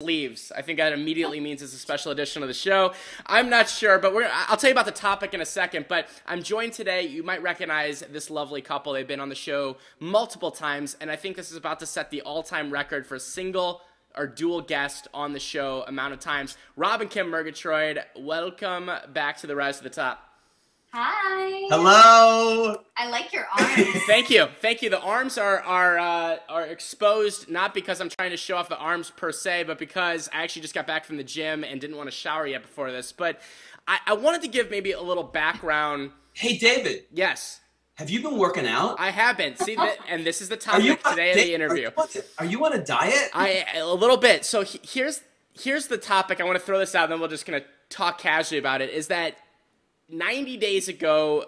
leaves. I think that immediately means it's a special edition of the show. I'm not sure, but I'll tell you about the topic in a second. But I'm joined today. You might recognize this lovely couple. They've been on the show multiple times, and I think this is about to set the all-time record for single or dual guest on the show amount of times. Rob and Kim Murgatroyd, welcome back to the Rise to the Top. Hi. Hello. I like your arms. Thank you. Thank you. The arms are exposed, not because I'm trying to show off the arms per se, but because I actually just got back from the gym and didn't want to shower yet before this. But I wanted to give maybe a little background. Hey, David. Yes. Have you been working out? I haven't. See, and this is the topic today of the interview. Are you on a diet? A little bit. So here's the topic. I want to throw this out, and then we're just going to talk casually about it, is that 90 days ago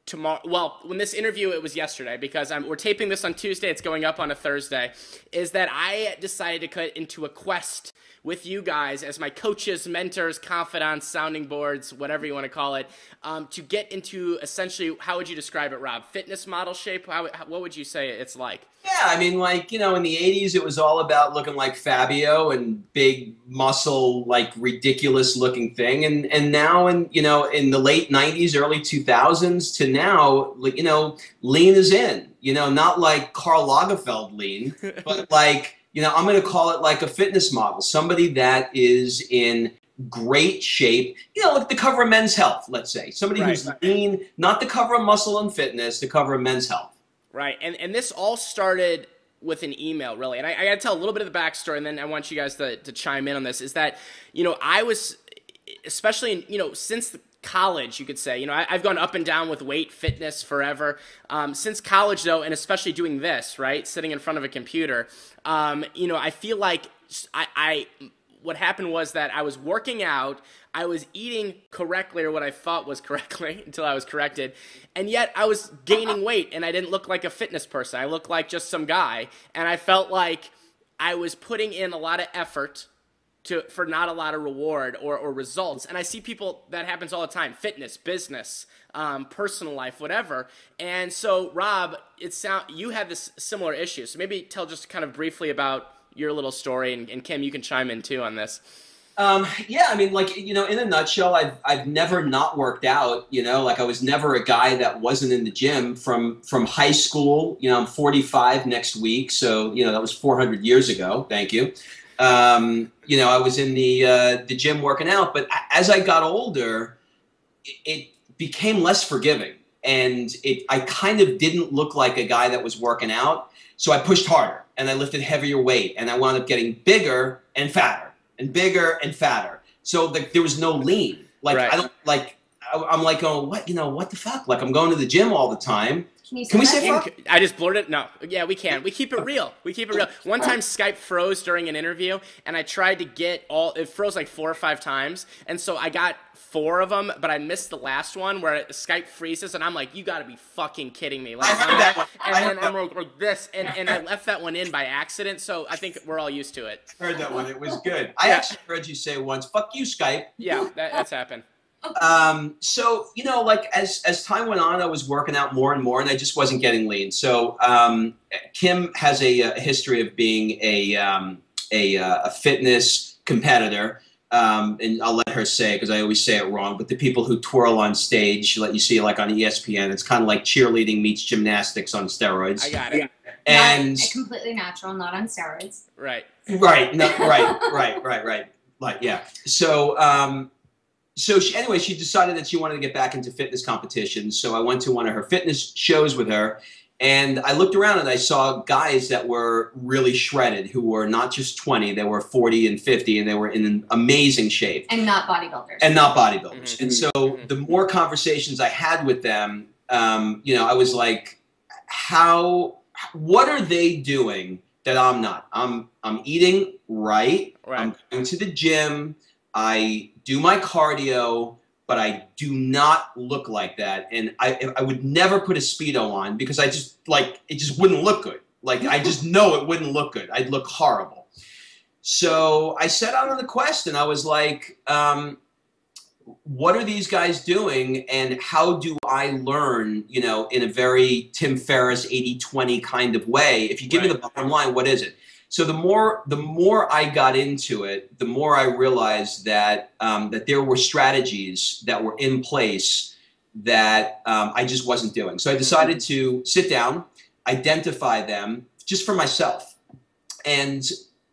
tomorrow, well, when this interview, it was yesterday because we're taping this on Tuesday, it's going up on a Thursday, is that I decided to cut into a quest with you guys as my coaches, mentors, confidants, sounding boards, whatever you want to call it, to get into essentially, how would you describe it, Rob? Fitness model shape? What would you say it's like? Yeah, I mean, like, you know, in the 80s, it was all about looking like Fabio and big muscle, like ridiculous looking thing. And now in the late 90s, early 2000s to now, you know, lean is in, you know, not like Karl Lagerfeld lean, but like, you know, I'm going to call it like a fitness model, somebody that is in great shape, you know, like the cover of Men's Health, let's say, somebody who's lean, not the cover of Muscle and Fitness, the cover of Men's Health. Right, and this all started with an email, really, and I got to tell a little bit of the backstory, and then I want you guys to chime in on this, is that, you know, I was, especially, in, you know, since college, you could say, you know, I've gone up and down with weight, fitness forever. Since college, though, and especially doing this, right, sitting in front of a computer, you know, I feel like what happened was that I was working out, I was eating correctly, or what I thought was correctly, until I was corrected, and yet I was gaining weight, and I didn't look like a fitness person. I looked like just some guy, and I felt like I was putting in a lot of effort for not a lot of reward or results. And I see people, that happens all the time, fitness, business, personal life, whatever. And so, Rob, you had this similar issue. So maybe tell just kind of briefly about your little story, and Kim, you can chime in too on this. Yeah, I mean, like, you know, in a nutshell, I've never not worked out, you know, like I was never a guy that wasn't in the gym from high school. You know, I'm 45 next week. So, you know, that was 400 years ago. Thank you. You know, I was in the gym working out, but as I got older, it became less forgiving, and I kind of didn't look like a guy that was working out. So I pushed harder, and I lifted heavier weight, and I wound up getting bigger and fatter and bigger and fatter. So there was no lean. Like, right. I'm like, oh, what, you know, what the fuck? Like, I'm going to the gym all the time. Can we say fuck? I just blurted it. No. Yeah, we can. We keep it real. We keep it real. One time Skype froze during an interview, and I tried to get it froze like 4 or 5 times. And so I got 4 of them, but I missed the last one where Skype freezes, and I'm like, you got to be fucking kidding me. Like, and then I'm like this, and I left that one in by accident, so I think we're all used to it. Heard that one. It was good. I actually heard you say once, fuck you, Skype. Yeah, that's happened. So, you know, like as time went on, I was working out more and more, and I just wasn't getting lean. So, Kim has a history of being a fitness competitor. And I'll let her say, because I always say it wrong, but the people who twirl on stage, let you see like on ESPN, it's kind of like cheerleading meets gymnastics on steroids. I got it. And completely natural, not on steroids. Right. Right. No, right. Like, yeah. So, so she decided that she wanted to get back into fitness competitions. So I went to one of her fitness shows with her, and I looked around and I saw guys that were really shredded, who were not just 20, they were 40 and 50, and they were in an amazing shape. And not bodybuilders. Mm-hmm. And so the more conversations I had with them, you know, I was like, what are they doing that I'm not? I'm eating right. I'm going to the gym. I do my cardio, but I do not look like that. And I would never put a Speedo on because I just, like, it just wouldn't look good. Like, I just know it wouldn't look good. I'd look horrible. So I set out on the quest, and I was like, what are these guys doing, and how do I learn, you know, in a very Tim Ferriss 80-20 kind of way? If you give me the bottom line, what is it? So the more I got into it, the more I realized that that there were strategies that were in place that I just wasn't doing. So I decided to sit down, identify them just for myself. And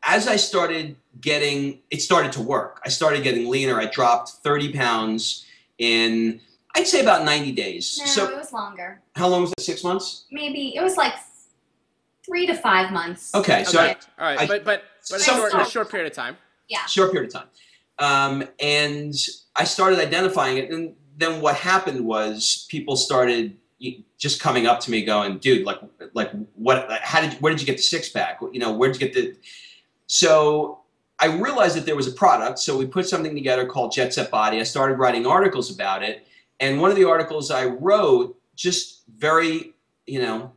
as I started it started to work. I started getting leaner. I dropped 30 pounds in, I'd say, about 90 days. No, So it was longer. how long was it? 6 months? Maybe it was like 3 to 5 months. Okay. So Okay. All right. But a short period of time. Yeah. short period of time. And I started identifying it. And then what happened was people started just coming up to me going, dude, like what, where did you get the six pack? You know, where did you get the, so I realized that there was a product. So we put something together called Jet Set Body. I started writing articles about it. And one of the articles I wrote, just very, you know,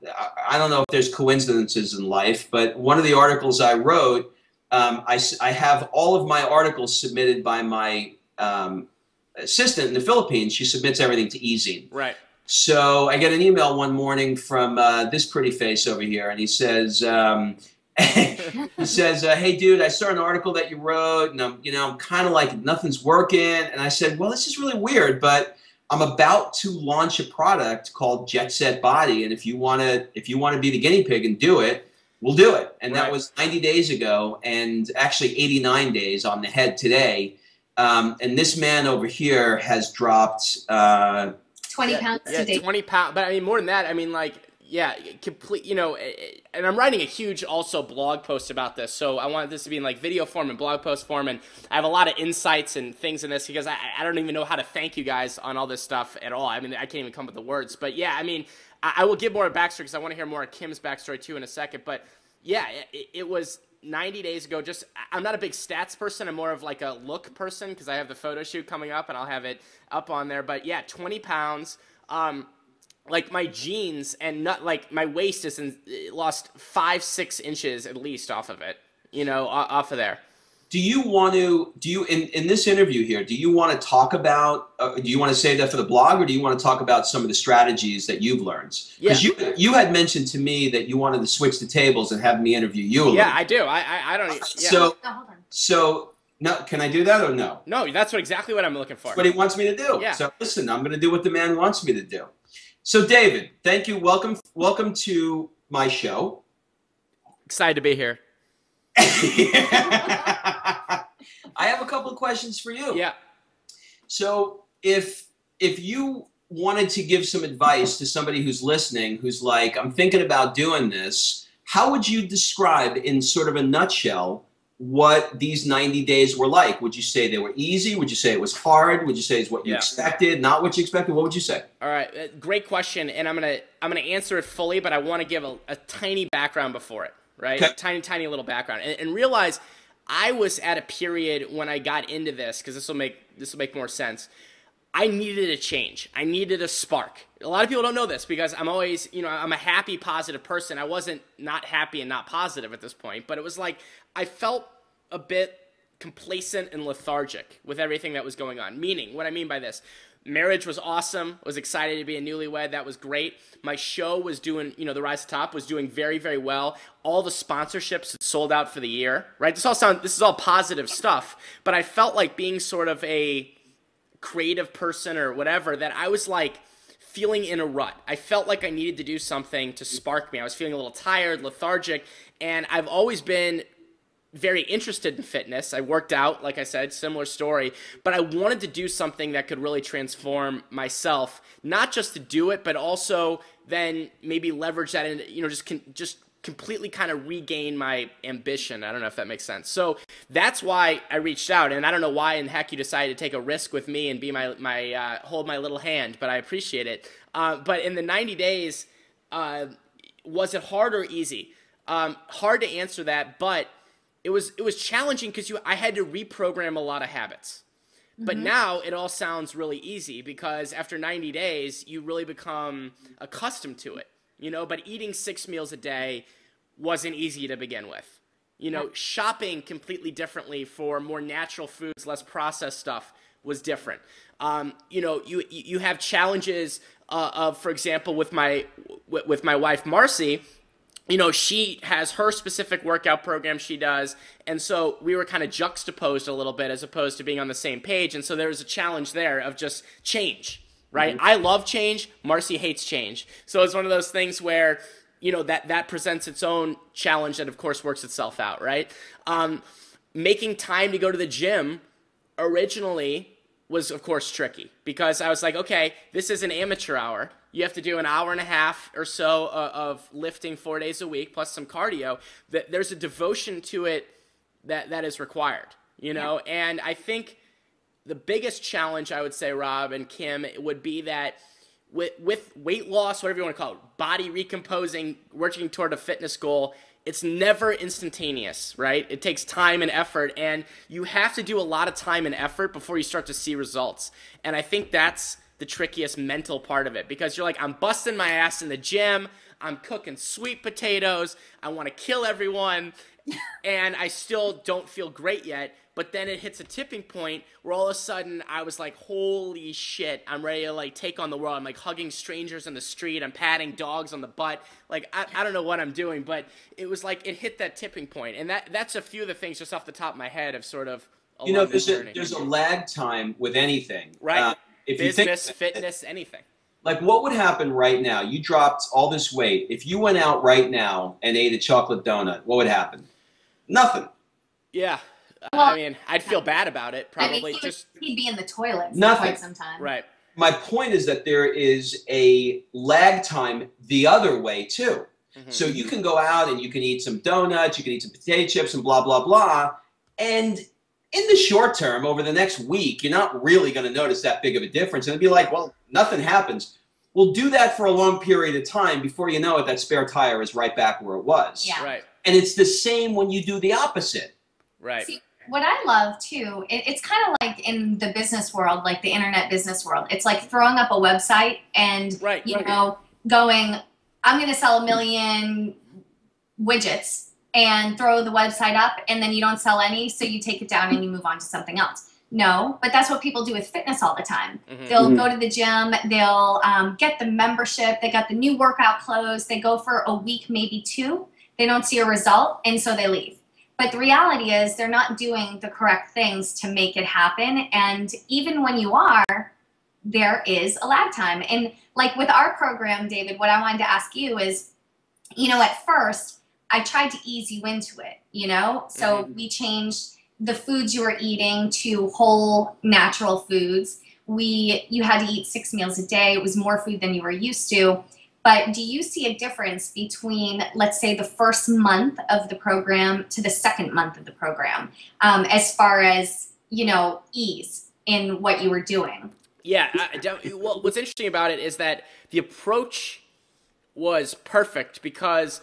I don't know if there's coincidences in life, but one of the articles I wrote, I have all of my articles submitted by my assistant in the Philippines. She submits everything to Easy. Right. So I get an email one morning from this pretty face over here, and he says, hey, dude, I saw an article that you wrote, and I'm kind of like, nothing's working. And I said, well, this is really weird, but I'm about to launch a product called Jet Set Body, and if you want to be the guinea pig and do it, we'll do it. And that was 90 days ago, and actually 89 days on the head today. And this man over here has dropped 20 pounds today. 20 pounds. But I mean, more than that, I mean, like, yeah, complete, you know, and I'm writing a huge also blog post about this. So I wanted this to be in like video form and blog post form. And I have a lot of insights and things in this because I don't even know how to thank you guys on all this stuff at all. I mean, I can't even come up with the words. But yeah, I mean, I will give more backstory because I want to hear more of Kim's backstory too in a second. But yeah, it was 90 days ago. Just, I'm not a big stats person. I'm more of like a look person because I have the photo shoot coming up and I'll have it up on there. But yeah, 20 pounds. Like my jeans and not like my waist is lost 5-6 inches at least off of it, you know, off of there. Do you in this interview here, do you want to talk about, do you want to say that for the blog, or do you want to talk about some of the strategies that you've learned? Because you had mentioned to me that you wanted to switch the tables and have me interview you a little. Yeah, I do. I don't. Yeah. No, hold on. So no, can I do that or no? No, that's exactly what I'm looking for. That's what he wants me to do. Yeah. So listen, I'm going to do what the man wants me to do. So David, thank you. Welcome to my show. Excited to be here. I have a couple of questions for you. Yeah. So if you wanted to give some advice to somebody who's listening, who's like, I'm thinking about doing this, how would you describe in sort of a nutshell what these 90 days were like? Would you say they were easy? Would you say it was hard? Would you say it's what you expected, not what you expected? What would you say? All right, great question, and I'm gonna answer it fully, but I want to give a tiny background before it, right? Okay. Tiny little background, and realize I was at a period when I got into this, because this will make more sense. I needed a change. I needed a spark. A lot of people don't know this because I'm always, you know, I'm a happy, positive person. I wasn't not happy and not positive at this point, but it was like I felt a bit complacent and lethargic with everything that was going on. Meaning, what I mean by this, marriage was awesome. I was excited to be a newlywed. That was great. My show was doing, you know, The Rise to Top was doing very, very well. All the sponsorships had sold out for the year, right? This is all positive stuff, but I felt like being sort of a creative person or whatever, that I was like feeling in a rut. I felt like I needed to do something to spark me. I was feeling a little tired, lethargic, and I've always been very interested in fitness. I worked out, like I said, similar story, but I wanted to do something that could really transform myself, not just to do it, but also then maybe leverage that and, you know, just completely kind of regain my ambition. I don't know if that makes sense. So that's why I reached out, and I don't know why in the heck you decided to take a risk with me and be my hold my little hand, but I appreciate it. But in the 90 days, was it hard or easy? Hard to answer that, but it was challenging because I had to reprogram a lot of habits. But now it all sounds really easy because after 90 days, you really become accustomed to it. You know, but eating 6 meals a day wasn't easy to begin with. You know, shopping completely differently for more natural foods, less processed stuff was different. You know, you have challenges of, for example, with my wife Marcy, you know, she has her specific workout program she does. And so we were kind of juxtaposed a little bit as opposed to being on the same page. And so there was a challenge there of just change, right? I love change. Marcy hates change. So it's one of those things where, you know, that presents its own challenge that of course works itself out, right? Making time to go to the gym originally was of course tricky because I was like, okay, this is an amateur hour. You have to do an hour and a half or so of lifting 4 days a week plus some cardio. There's a devotion to it that is required, you know? Yeah. And I think the biggest challenge I would say, Rob and Kim, would be that with weight loss, whatever you want to call it, body recomposing, working toward a fitness goal, it's never instantaneous, right? It takes time and effort, and you have to do a lot of time and effort before you start to see results. And I think that's the trickiest mental part of it, because you're like, I'm busting my ass in the gym, I'm cooking sweet potatoes, I want to kill everyone, and I still don't feel great yet. But then it hits a tipping point where all of a sudden I was like, holy shit, I'm ready to like take on the world. I'm like hugging strangers in the street. I'm patting dogs on the butt. Like, I don't know what I'm doing, but it was like it hit that tipping point. And that's a few of the things just off the top of my head of sort of along, you know, there's a lag time with anything. Right. If business, you think, fitness, anything. Like what would happen right now? You dropped all this weight. If you went out right now and ate a chocolate donut, what would happen? Nothing. Yeah. Well, I mean, I'd feel bad about it, probably. I mean, he'd be in the toilet for Nothing. quite some time. Right. My point is that there is a lag time the other way, too. Mm-hmm. So you can go out and you can eat some donuts, you can eat some potato chips and blah, blah, blah. And in the short term, over the next week, you're not really going to notice that big of a difference. And it'd be like, well, nothing happens. We'll do that for a long period of time. Before you know it, that spare tire is right back where it was. Yeah. Right. And it's the same when you do the opposite. Right. See, what I love too, it's kind of like in the business world, like the internet business world. It's like throwing up a website and, you know, going, I'm going to sell 1 million widgets and throw the website up, and then you don't sell any, so you take it down and you move on to something else. No, but that's what people do with fitness all the time. Mm-hmm. They'll go to the gym, they'll get the membership, they got the new workout clothes, they go for a week, maybe 2, they don't see a result, and so they leave. But the reality is they're not doing the correct things to make it happen. And even when you are, there is a lag time. And like with our program, David, what I wanted to ask you is, you know, at first I tried to ease you into it, you know? So we changed the foods you were eating to whole natural foods. You had to eat 6 meals a day. It was more food than you were used to. But do you see a difference between, let's say, the first month of the program to the second month of the program, as far as, you know, ease in what you were doing? Yeah. Well, what's interesting about it is that the approach was perfect because,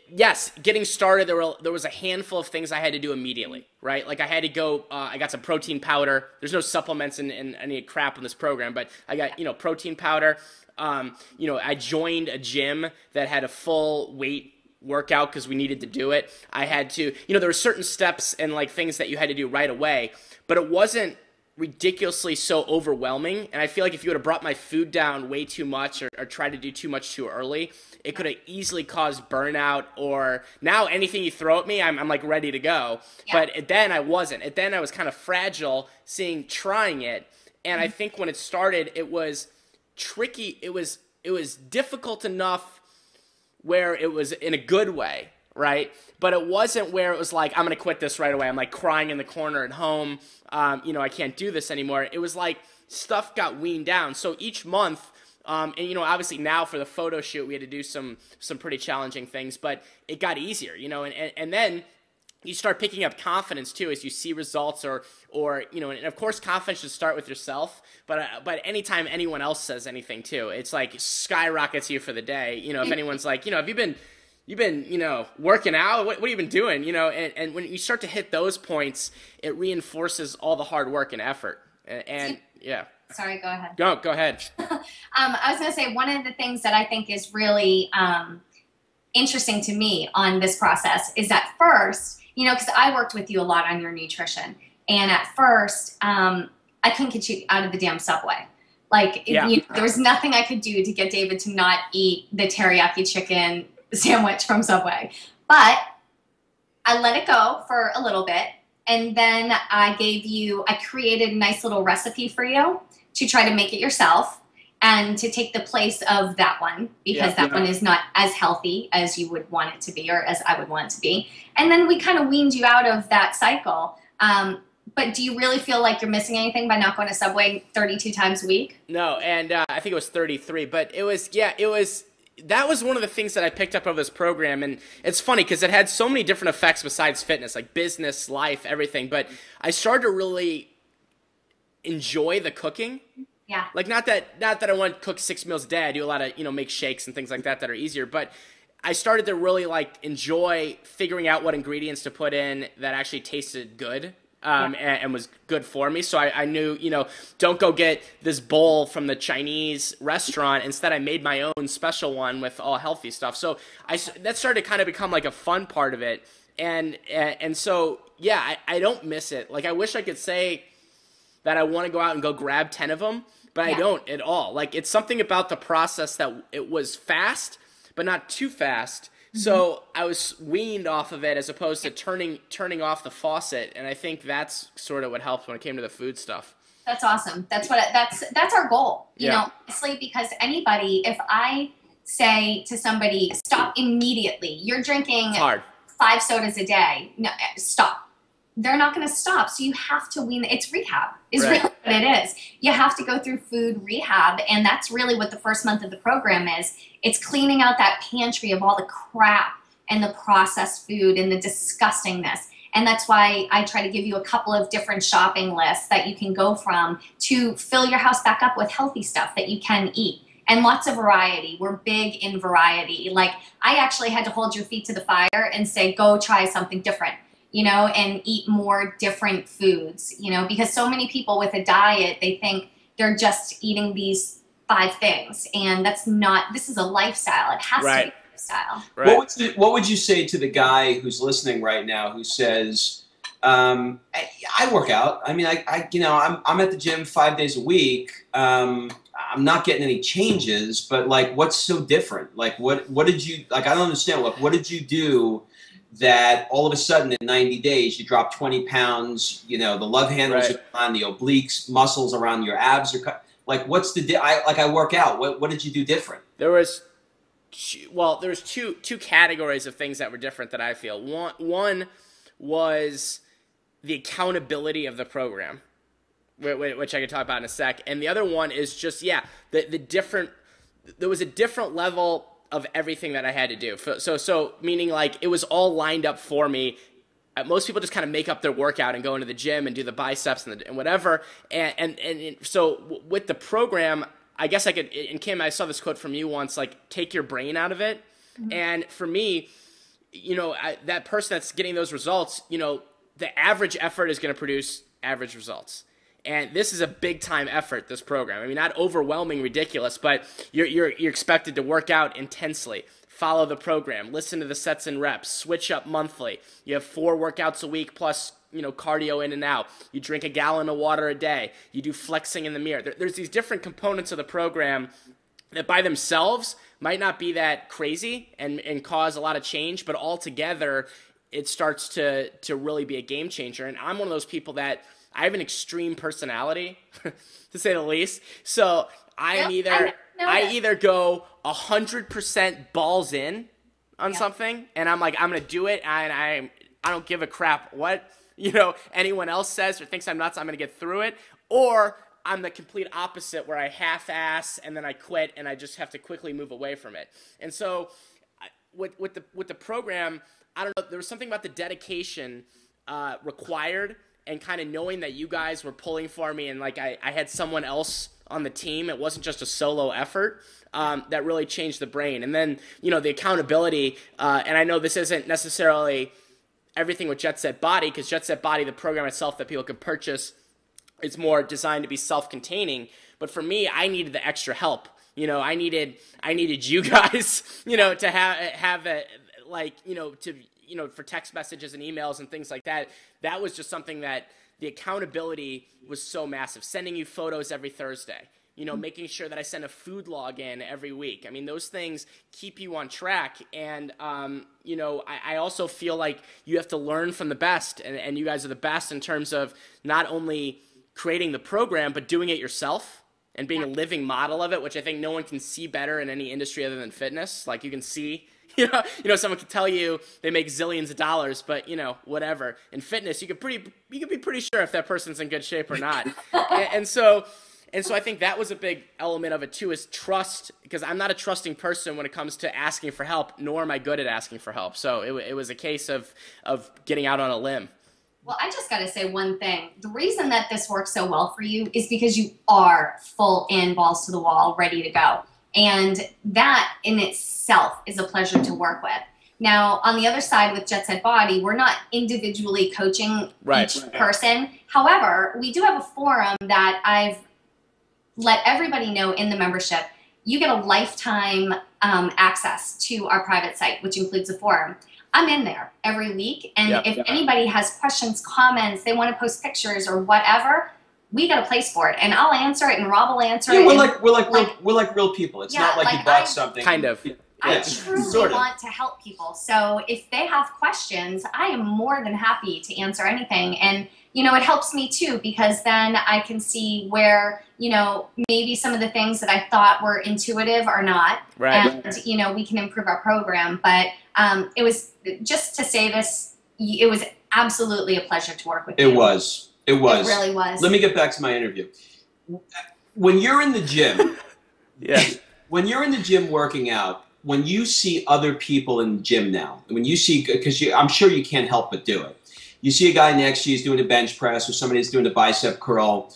yes, getting started, there was a handful of things I had to do immediately, right? Like I had to go, I got some protein powder. There's no supplements in any crap in this program, but I got, you know, protein powder. You know, I joined a gym that had a full weight workout because we needed to do it. I had to, you know, there were certain steps and like things that you had to do right away, but it wasn't ridiculously so overwhelming. And I feel like if you would have brought my food down way too much or tried to do too much too early, it could have easily caused burnout, or now anything you throw at me, I'm like ready to go. Yeah. But then I wasn't. Then I was kind of fragile trying it. And I think when it started, it was tricky. It was difficult enough where it was in a good way, right? But it wasn't where it was like, I'm going to quit this right away. I'm like crying in the corner at home. You know, I can't do this anymore. It was like stuff got weaned down. So each month, and you know, obviously now for the photo shoot, we had to do some pretty challenging things, but it got easier, you know, and then you start picking up confidence too as you see results, or you know, and of course confidence should start with yourself, but anytime anyone else says anything too, it's like skyrockets you for the day. You know, if anyone's like, you know, have you been you know, working out? What have you been doing? You know, and when you start to hit those points, it reinforces all the hard work and effort. And yeah. Sorry, go ahead. Go ahead. I was going to say, one of the things that I think is really interesting to me on this process is at first, you know, because I worked with you a lot on your nutrition. And at first, I couldn't get you out of the damn Subway. Like, you know, there was nothing I could do to get David to not eat the teriyaki chicken sandwich from Subway. But I let it go for a little bit. And then I created a nice little recipe for you to try to make it yourself and to take the place of that one, because that one is not as healthy as you would want it to be, or as I would want it to be. And then we kind of weaned you out of that cycle. But do you really feel like you're missing anything by not going to Subway 32 times a week? No, and I think it was 33, but that was one of the things that I picked up of this program, and it's funny because it had so many different effects besides fitness, like business, life, everything, but I started to really enjoy the cooking. Yeah. Like, not that I want to cook 6 meals a day. I do a lot of, make shakes and things like that are easier, but I started to really, enjoy figuring out what ingredients to put in that actually tasted good. And was good for me. So I knew, don't go get this bowl from the Chinese restaurant. Instead, I made my own special one with all healthy stuff. So that started to kind of become like a fun part of it. And so, yeah, I don't miss it. Like, I wish I could say that I want to go out and go grab 10 of them, but I don't at all. Like, it's something about the process that it was fast, but not too fast. So I was weaned off of it as opposed to turning off the faucet, and I think that's sort of what helped when it came to the food stuff. That's awesome. That's our goal. You know, honestly, because if I say to somebody, stop immediately, you're drinking 5 sodas a day, no, stop. They're not going to stop. So you have to wean. It's rehab is really what it is. You have to go through food rehab. And that's really what the first month of the program is. It's cleaning out that pantry of all the crap and the processed food and the disgustingness. And that's why I try to give you a couple of different shopping lists that you can go from to fill your house back up with healthy stuff that you can eat. And lots of variety. We're big in variety. Like, I actually had to hold your feet to the fire and say, go try something different. And eat more different foods, because so many people with a diet, they think they're just eating these 5 things. And that's not, this is a lifestyle. It has to be a lifestyle. Right. What would you say to the guy who's listening right now who says, I work out. I mean, I'm at the gym 5 days a week. I'm not getting any changes, but what's so different? What did you, I don't understand. What did you do that all of a sudden in 90 days you drop 20 pounds, the love handles are on, the obliques muscles around your abs are cut. What's the I work out. What did you do different? There's two categories of things that were different that I feel. One was the accountability of the program, which I can talk about in a sec. And the other one is just, the different, there was a different level of everything that I had to do. So meaning it was all lined up for me. Most people just kind of make up their workout and go into the gym and do the biceps and whatever. And so with the program, I guess I could, and Kim, I saw this quote from you once, take your brain out of it. Mm-hmm. And for me, that person that's getting those results, the average effort is going to produce average results. And this is a big time effort, this program. I mean, not overwhelming, ridiculous, but you're expected to work out intensely, follow the program, listen to the sets and reps, switch up monthly. You have 4 workouts a week plus, cardio in and out. You drink a gallon of water a day. You do flexing in the mirror. There's these different components of the program that by themselves might not be that crazy and cause a lot of change, but altogether it starts to really be a game changer. And I'm one of those people that I have an extreme personality, to say the least. So I either go 100% balls in on something, and I'm I'm going to do it, and I don't give a crap what anyone else says or thinks I'm nuts. I'm going to get through it, or I'm the complete opposite, where I half-ass and then I quit, and I just have to quickly move away from it. And so with the program, I don't know, there was something about the dedication required. And kind of knowing that you guys were pulling for me, and I had someone else on the team, it wasn't just a solo effort, that really changed the brain. And then, the accountability, and I know this isn't necessarily everything with Jet Set Body, because Jet Set Body, the program itself that people can purchase, is more designed to be self-containing. But for me, I needed the extra help. I needed you guys, to have it, for text messages and emails and things like that. That was just something that the accountability was so massive. Sending you photos every Thursday, you know, making sure that I send a food log in every week. I mean, those things keep you on track. And, you know, I also feel like you have to learn from the best, and you guys are the best in terms of not only creating the program, but doing it yourself and being a living model of it, which I think no one can see better in any industry other than fitness. Like, you can see, you know, someone can tell you they make zillions of dollars, but, you know, whatever. In fitness, you can be pretty sure if that person's in good shape or not. And so I think that was a big element of it too, is trust, because I'm not a trusting person when it comes to asking for help, nor am I good at asking for help. So it was a case of getting out on a limb. Well, I just got to say one thing. The reason that this works so well for you is because you are full in, balls to the wall, ready to go. And that in itself is a pleasure to work with. Now, on the other side with Jet Set Body, we're not individually coaching each person. However, we do have a forum that I've let everybody know in the membership. You get a lifetime access to our private site, which includes a forum. I'm in there every week, and if anybody has questions, comments, they want to post pictures or whatever, we got a place for it, and I'll answer it, and Rob will answer it. We're like real people. It's not like you bought something. Kind of. I truly want to help people. So if they have questions, I am more than happy to answer anything. And, you know, it helps me too, because then I can see where, you know, maybe some of the things that I thought were intuitive are not. Right. And, you know, we can improve our program. But it was, just to say this, it was absolutely a pleasure to work with you. It was. It really was. Let me get back to my interview. When you're in the gym, when you're in the gym working out, when you see other people in the gym now, when you see, because I'm sure you can't help but do it. You see a guy next to you is doing a bench press, or somebody's doing a bicep curl.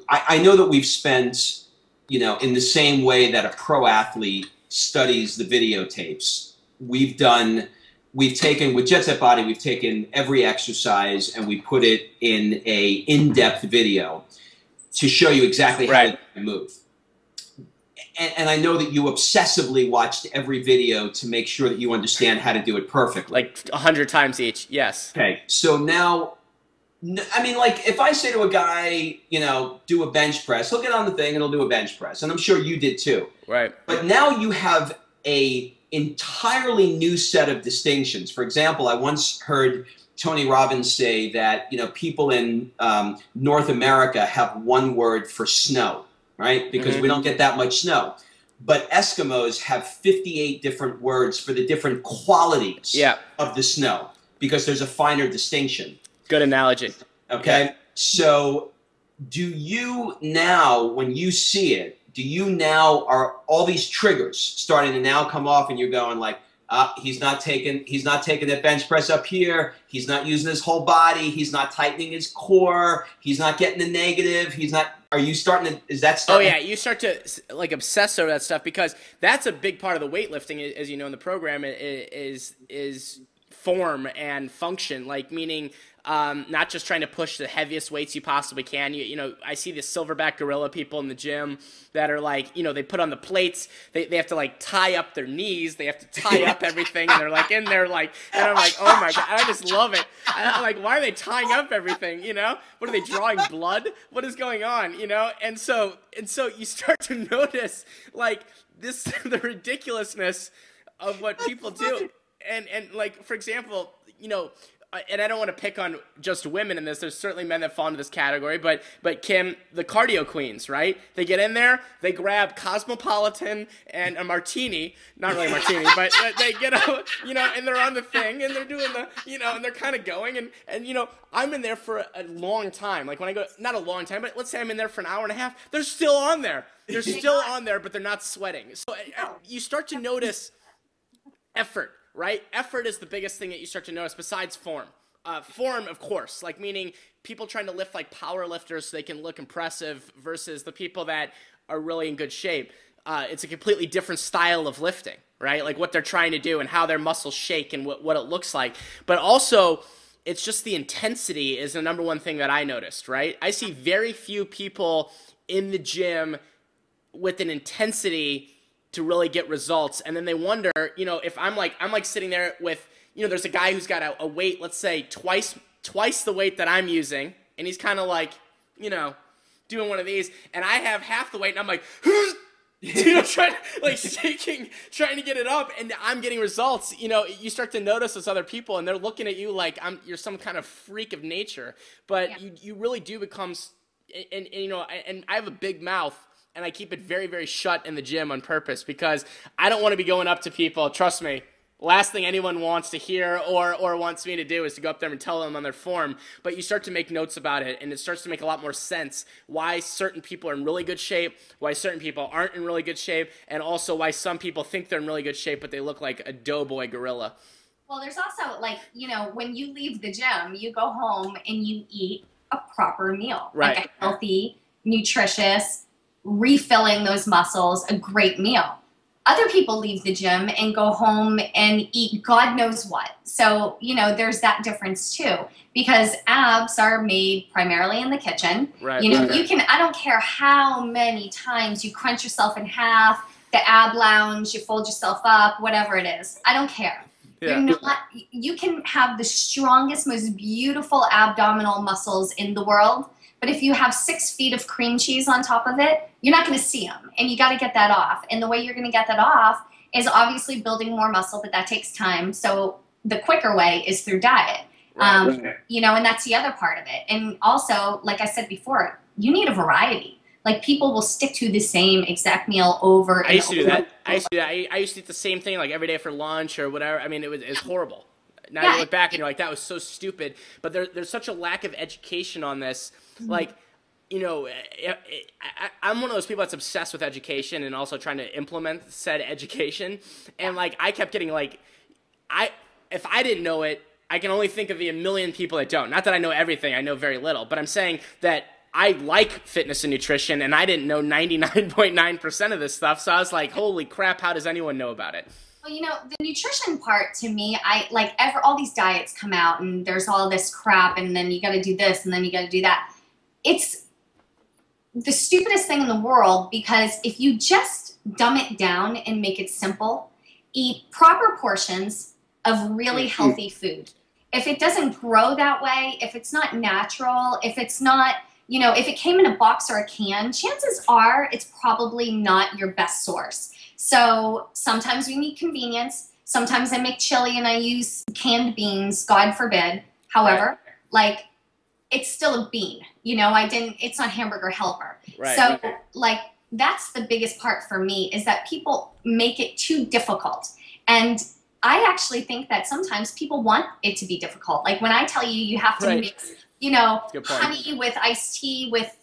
I know that we've spent, you know, in the same way that a pro athlete studies the videotapes. We've taken, with Jet Set Body, we've taken every exercise and we put it in a in-depth video to show you exactly how to move. And I know that you obsessively watched every video to make sure that you understand how to do it perfectly. Like 100 times each, yes. Okay, so now, I mean, like, if I say to a guy, you know, do a bench press, he'll get on the thing and he'll do a bench press. And I'm sure you did too. Right. But now you have a entirely new set of distinctions. For example, I once heard Tony Robbins say that, you know, people in North America have one word for snow. Right? Because we don't get that much snow. But Eskimos have 58 different words for the different qualities of the snow, because there's a finer distinction. Good analogy. Okay? Yeah. So do you now, when you see it, do you now, are all these triggers starting to now come off and you're going like, he's not taking that bench press up here. He's not using his whole body. He's not tightening his core. He's not getting the negative. He's not. Are you starting to? Is that starting? Oh yeah, you start to like obsess over that stuff, because that's a big part of the weightlifting, as you know, in the program is form and function. Like, meaning not just trying to push the heaviest weights you possibly can. You know, I see the silverback gorilla people in the gym that are like, you know, they put on the plates, they have to like tie up their knees, they have to tie up everything, and they're like in there like, and I'm like, oh my God, I just love it. I'm like, why are they tying up everything, you know? What are they, drawing blood? What is going on, you know? And so you start to notice like this, the ridiculousness of what people do. And like, for example, you know, and I don't want to pick on just women in this. There's certainly men that fall into this category, but Kim, the cardio queens, right? They get in there, they grab Cosmopolitan and a martini, not really a martini, but they get out, you know, and they're on the thing, and they're doing the, you know, and they're kind of going, and you know, I'm in there for a long time. Like when I go, not a long time, but let's say I'm in there for an hour and a half, they're still on there. They're still on there, but they're not sweating. So you start to notice effort. Right? Effort is the biggest thing that you start to notice besides form. Form, of course, like meaning people trying to lift like power lifters so they can look impressive versus the people that are really in good shape. It's a completely different style of lifting, right? Like what they're trying to do and how their muscles shake and what it looks like. But also, it's just the intensity is the number one thing that I noticed, right? I see very few people in the gym with an intensity to really get results, and then they wonder, you know, if I'm like sitting there with, you know, there's a guy who's got a weight, let's say twice the weight that I'm using, and he's kind of like, you know, doing one of these, and I have half the weight, and I'm like, you know, trying to get it up, and I'm getting results. You know, you start to notice those other people, and they're looking at you like you're some kind of freak of nature. But you really do become, and you know, and I have a big mouth, and I keep it very, very shut in the gym on purpose because I don't want to be going up to people. Trust me. Last thing anyone wants to hear or wants me to do is to go up there and tell them on their form. But you start to make notes about it, and it starts to make a lot more sense why certain people are in really good shape, why certain people aren't in really good shape, and also why some people think they're in really good shape, but they look like a doughboy gorilla. Well, there's also, like, you know, when you leave the gym, you go home and you eat a proper meal. Right. Like a healthy, nutritious, refilling those muscles, a great meal. Other people leave the gym and go home and eat God knows what. So, you know, there's that difference too, because abs are made primarily in the kitchen. Right. You know, you can, I don't care how many times you crunch yourself in half, the ab lounge, you fold yourself up, whatever it is. I don't care. Yeah. You're not, you can have the strongest, most beautiful abdominal muscles in the world, but if you have 6 feet of cream cheese on top of it, you're not going to see them, and you got to get that off. And the way you're going to get that off is obviously building more muscle, but that takes time. So the quicker way is through diet. Right. You know, and that's the other part of it. And also, like I said before, you need a variety. Like, people will stick to the same exact meal over and over. I used to do that. I used to eat the same thing like every day for lunch or whatever. I mean, it's horrible. Now you look back and you're like, that was so stupid. But there's such a lack of education on this. Like, you know, I'm one of those people that's obsessed with education and also trying to implement said education. And, like, I kept getting, like, if I didn't know it, I can only think of the 1 million people that don't. Not that I know everything. I know very little. But I'm saying that I like fitness and nutrition, and I didn't know 99.9% of this stuff. So I was like, holy crap, how does anyone know about it? Well, you know, the nutrition part, to me, all these diets come out and there's all this crap, and then you got to do this and then you got to do that. It's the stupidest thing in the world, because if you just dumb it down and make it simple, eat proper portions of really healthy food. If it doesn't grow that way, if it's not natural, if it's not, you know, if it came in a box or a can, chances are it's probably not your best source. So sometimes we need convenience. Sometimes I make chili and I use canned beans, God forbid. However, like, it's still a bean, you know, it's not Hamburger Helper. Right. So, like, that's the biggest part for me, is that people make it too difficult. And I actually think that sometimes people want it to be difficult. Like, when I tell you, you have to mix, you know, honey with iced tea with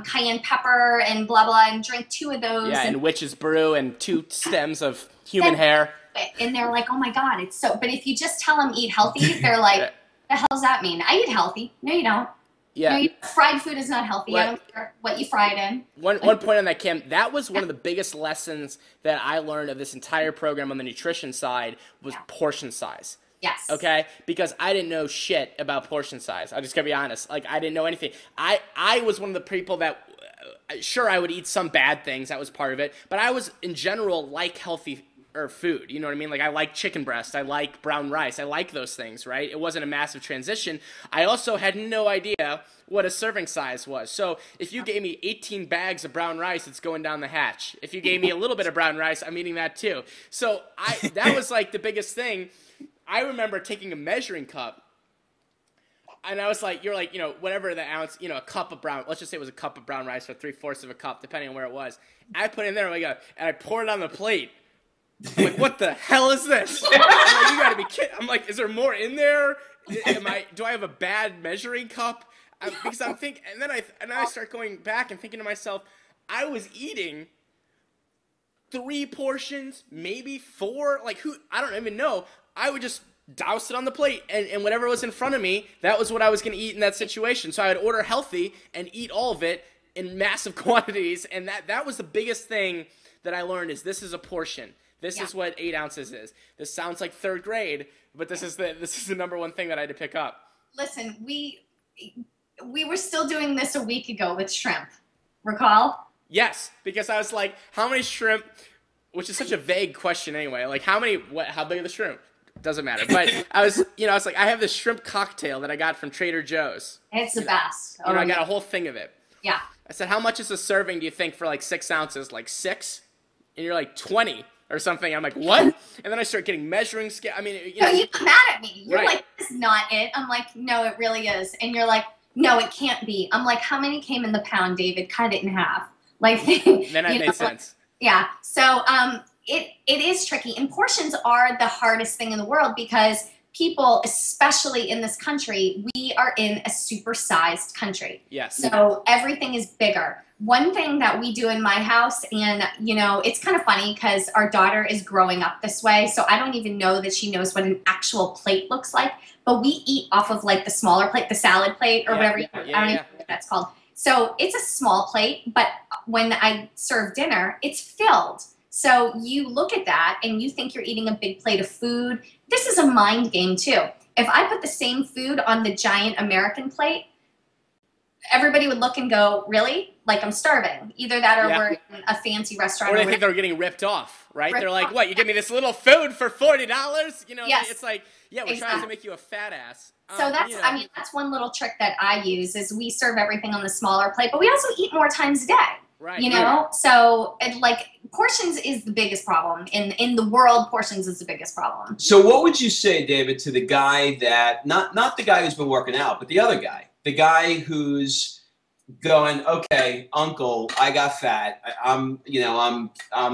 cayenne pepper and blah, blah, and drink 2 of those. Yeah, and witch's brew and 2 stems of human hair. And they're like, oh my God, it's so, but if you just tell them eat healthy, they're like, the hell does that mean? I eat healthy. No, you don't. Yeah. No, fried food is not healthy. I don't care what you fry it in. One point on that, Kim, that was one of the biggest lessons that I learned of this entire program on the nutrition side was portion size. Yes. Okay? Because I didn't know shit about portion size. I just gotta be honest. Like, I didn't know anything. I was one of the people that, sure, I would eat some bad things. That was part of it. But I was, in general, like healthy food, you know what I mean? Like, I like chicken breast, I like brown rice, I like those things, right? It wasn't a massive transition. I also had no idea what a serving size was. So if you gave me 18 bags of brown rice, it's going down the hatch. If you gave me a little bit of brown rice, I'm eating that too. So that was like the biggest thing. I remember taking a measuring cup, and I was like, you're like, you know, whatever the ounce, you know, a cup of brown, let's just say it was a cup of brown rice or 3/4 of a cup, depending on where it was. I put it in there, and I poured it on the plate. I'm like, what the hell is this? I'm like, you gotta be kidding. I'm like, is there more in there? Do I have a bad measuring cup? Because I'm thinking, and then I start going back and thinking to myself, I was eating 3 portions, maybe 4. Like, I don't even know. I would just douse it on the plate, and whatever was in front of me, that was what I was gonna eat in that situation. So I would order healthy and eat all of it in massive quantities, and that was the biggest thing that I learned, is this is a portion. This is what 8 ounces is. This sounds like 3rd grade, but this is the number one thing that I had to pick up. Listen, we were still doing this a week ago with shrimp. Recall? Yes, because I was like, how many shrimp, which is such a vague question anyway. Like, how big are the shrimp? Doesn't matter. But I was like, I have this shrimp cocktail that I got from Trader Joe's. It's the best. I got a whole thing of it. Yeah. I said, how much is a serving, do you think, for like 6 ounces? Like 6? And you're like 20 or something. I'm like, what? And then I start getting measuring scale. I mean, you know. You got mad at me. You're like, this is not it. I'm like, no, it really is. And you're like, no, it can't be. I'm like, how many came in the pound, David? Cut it in half. Like, then that made sense. Yeah. So it is tricky. And portions are the hardest thing in the world because people, especially in this country, we are in a supersized country. Yes. So everything is bigger. One thing that we do in my house, and you know, it's kind of funny because our daughter is growing up this way, so I don't even know that she knows what an actual plate looks like, but we eat off of like the smaller plate, the salad plate or whatever. I don't even know what that's called. So it's a small plate, but when I serve dinner, it's filled. So you look at that and you think you're eating a big plate of food. This is a mind game too. If I put the same food on the giant American plate, everybody would look and go, really? Like I'm starving. Either that or we're in a fancy restaurant. Or they think they're getting ripped off, right? They're like, what, you give me this little food for $40? You know, it's like, yeah, we're trying to make you a fat ass. So that's, I mean, that's one little trick that I use is we serve everything on the smaller plate, but we also eat more times a day. Right. You know, so like portions is the biggest problem in the world. Portions is the biggest problem. So what would you say, David, to the guy that not the guy who's been working out, but the other guy, the guy who's going, okay, uncle, I got fat. I'm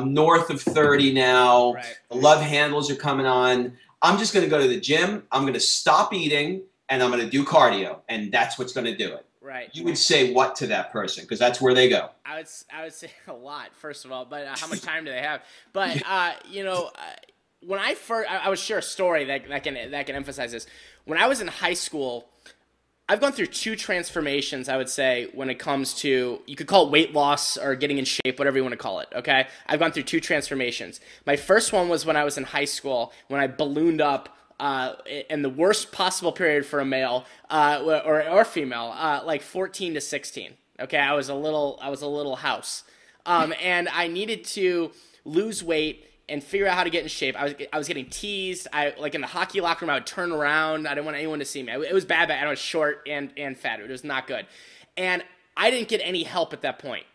north of 30 now. Right. The love handles are coming on. I'm just going to go to the gym. I'm going to stop eating and I'm going to do cardio, and that's what's going to do it. Right. You would say what to that person? Because that's where they go. I would say a lot, first of all, but how much time do they have? But when I would share a story that can emphasize this. When I was in high school, I've gone through 2 transformations, I would say, when it comes to, you could call it weight loss or getting in shape, whatever you want to call it, okay? I've gone through 2 transformations. My first one was when I was in high school, when I ballooned up in the worst possible period for a male or female, like 14 to 16. Okay, I was a little house, and I needed to lose weight and figure out how to get in shape. I was getting teased. Like in the hockey locker room, I would turn around. I didn't want anyone to see me. It was bad. I was short and fat. It was not good, and I didn't get any help at that point.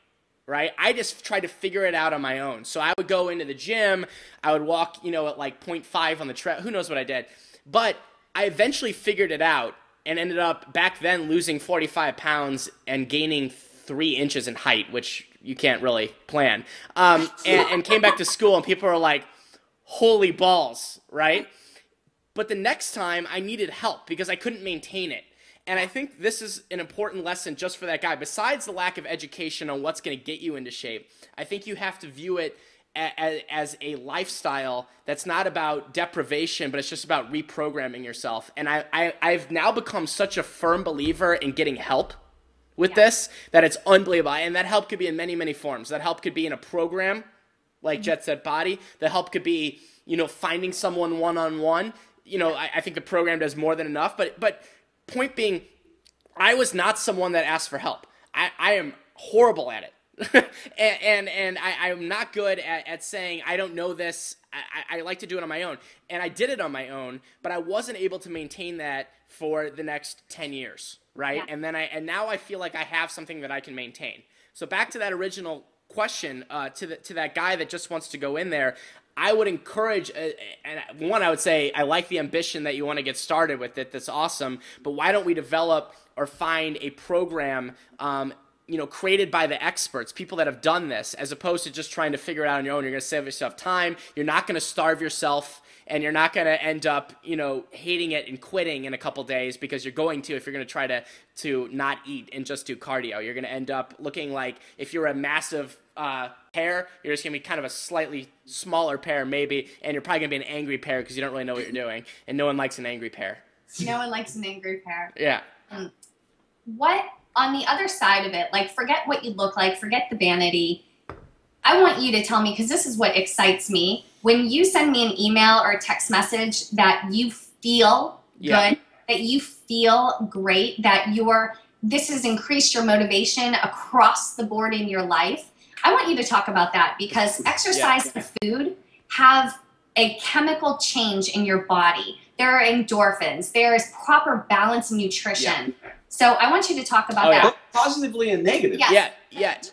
Right? I just tried to figure it out on my own. So I would go into the gym. I would walk, at like 0.5 on the tread. Who knows what I did? But I eventually figured it out and ended up back then losing 45 pounds and gaining 3 inches in height, which you can't really plan. And came back to school and people were like, holy balls, right? But the next time I needed help because I couldn't maintain it. And I think this is an important lesson just for that guy. Besides the lack of education on what's going to get you into shape, I think you have to view it as a lifestyle that's not about deprivation, but it's just about reprogramming yourself. And I've now become such a firm believer in getting help with this that it's unbelievable. And that help could be in many, many forms. That help could be in a program like Jet Set Body. The help could be, finding someone one-on-one. I think the program does more than enough. But point being, I was not someone that asked for help. I am horrible at it. and I'm not good at saying I don't know this. I like to do it on my own. And I did it on my own, but I wasn't able to maintain that for the next 10 years, right? Yeah. And now I feel like I have something that I can maintain. So back to that original question, to that guy that just wants to go in there, I would encourage, and one, I would say, I like the ambition that you want to get started with it. That's awesome. But why don't we develop or find a program, created by the experts, people that have done this, as opposed to just trying to figure it out on your own. You're going to save yourself time. You're not going to starve yourself, and you're not going to end up, hating it and quitting in a couple days, because you're going to, if you're going to try to not eat and just do cardio. You're going to end up looking like, if you're a massive pear, you're just going to be kind of a slightly smaller pear maybe, and you're probably going to be an angry pear because you don't really know what you're doing, and no one likes an angry pear. No one likes an angry pear. Yeah. What, on the other side of it, like, forget what you look like, forget the vanity. I want you to tell me, because this is what excites me, when you send me an email or a text message that you feel good, that you feel great, that this has increased your motivation across the board in your life. I want you to talk about that, because exercise and food have a chemical change in your body. There are endorphins. There is proper balance in nutrition. So I want you to talk about that. Both positively and negatively. Yes.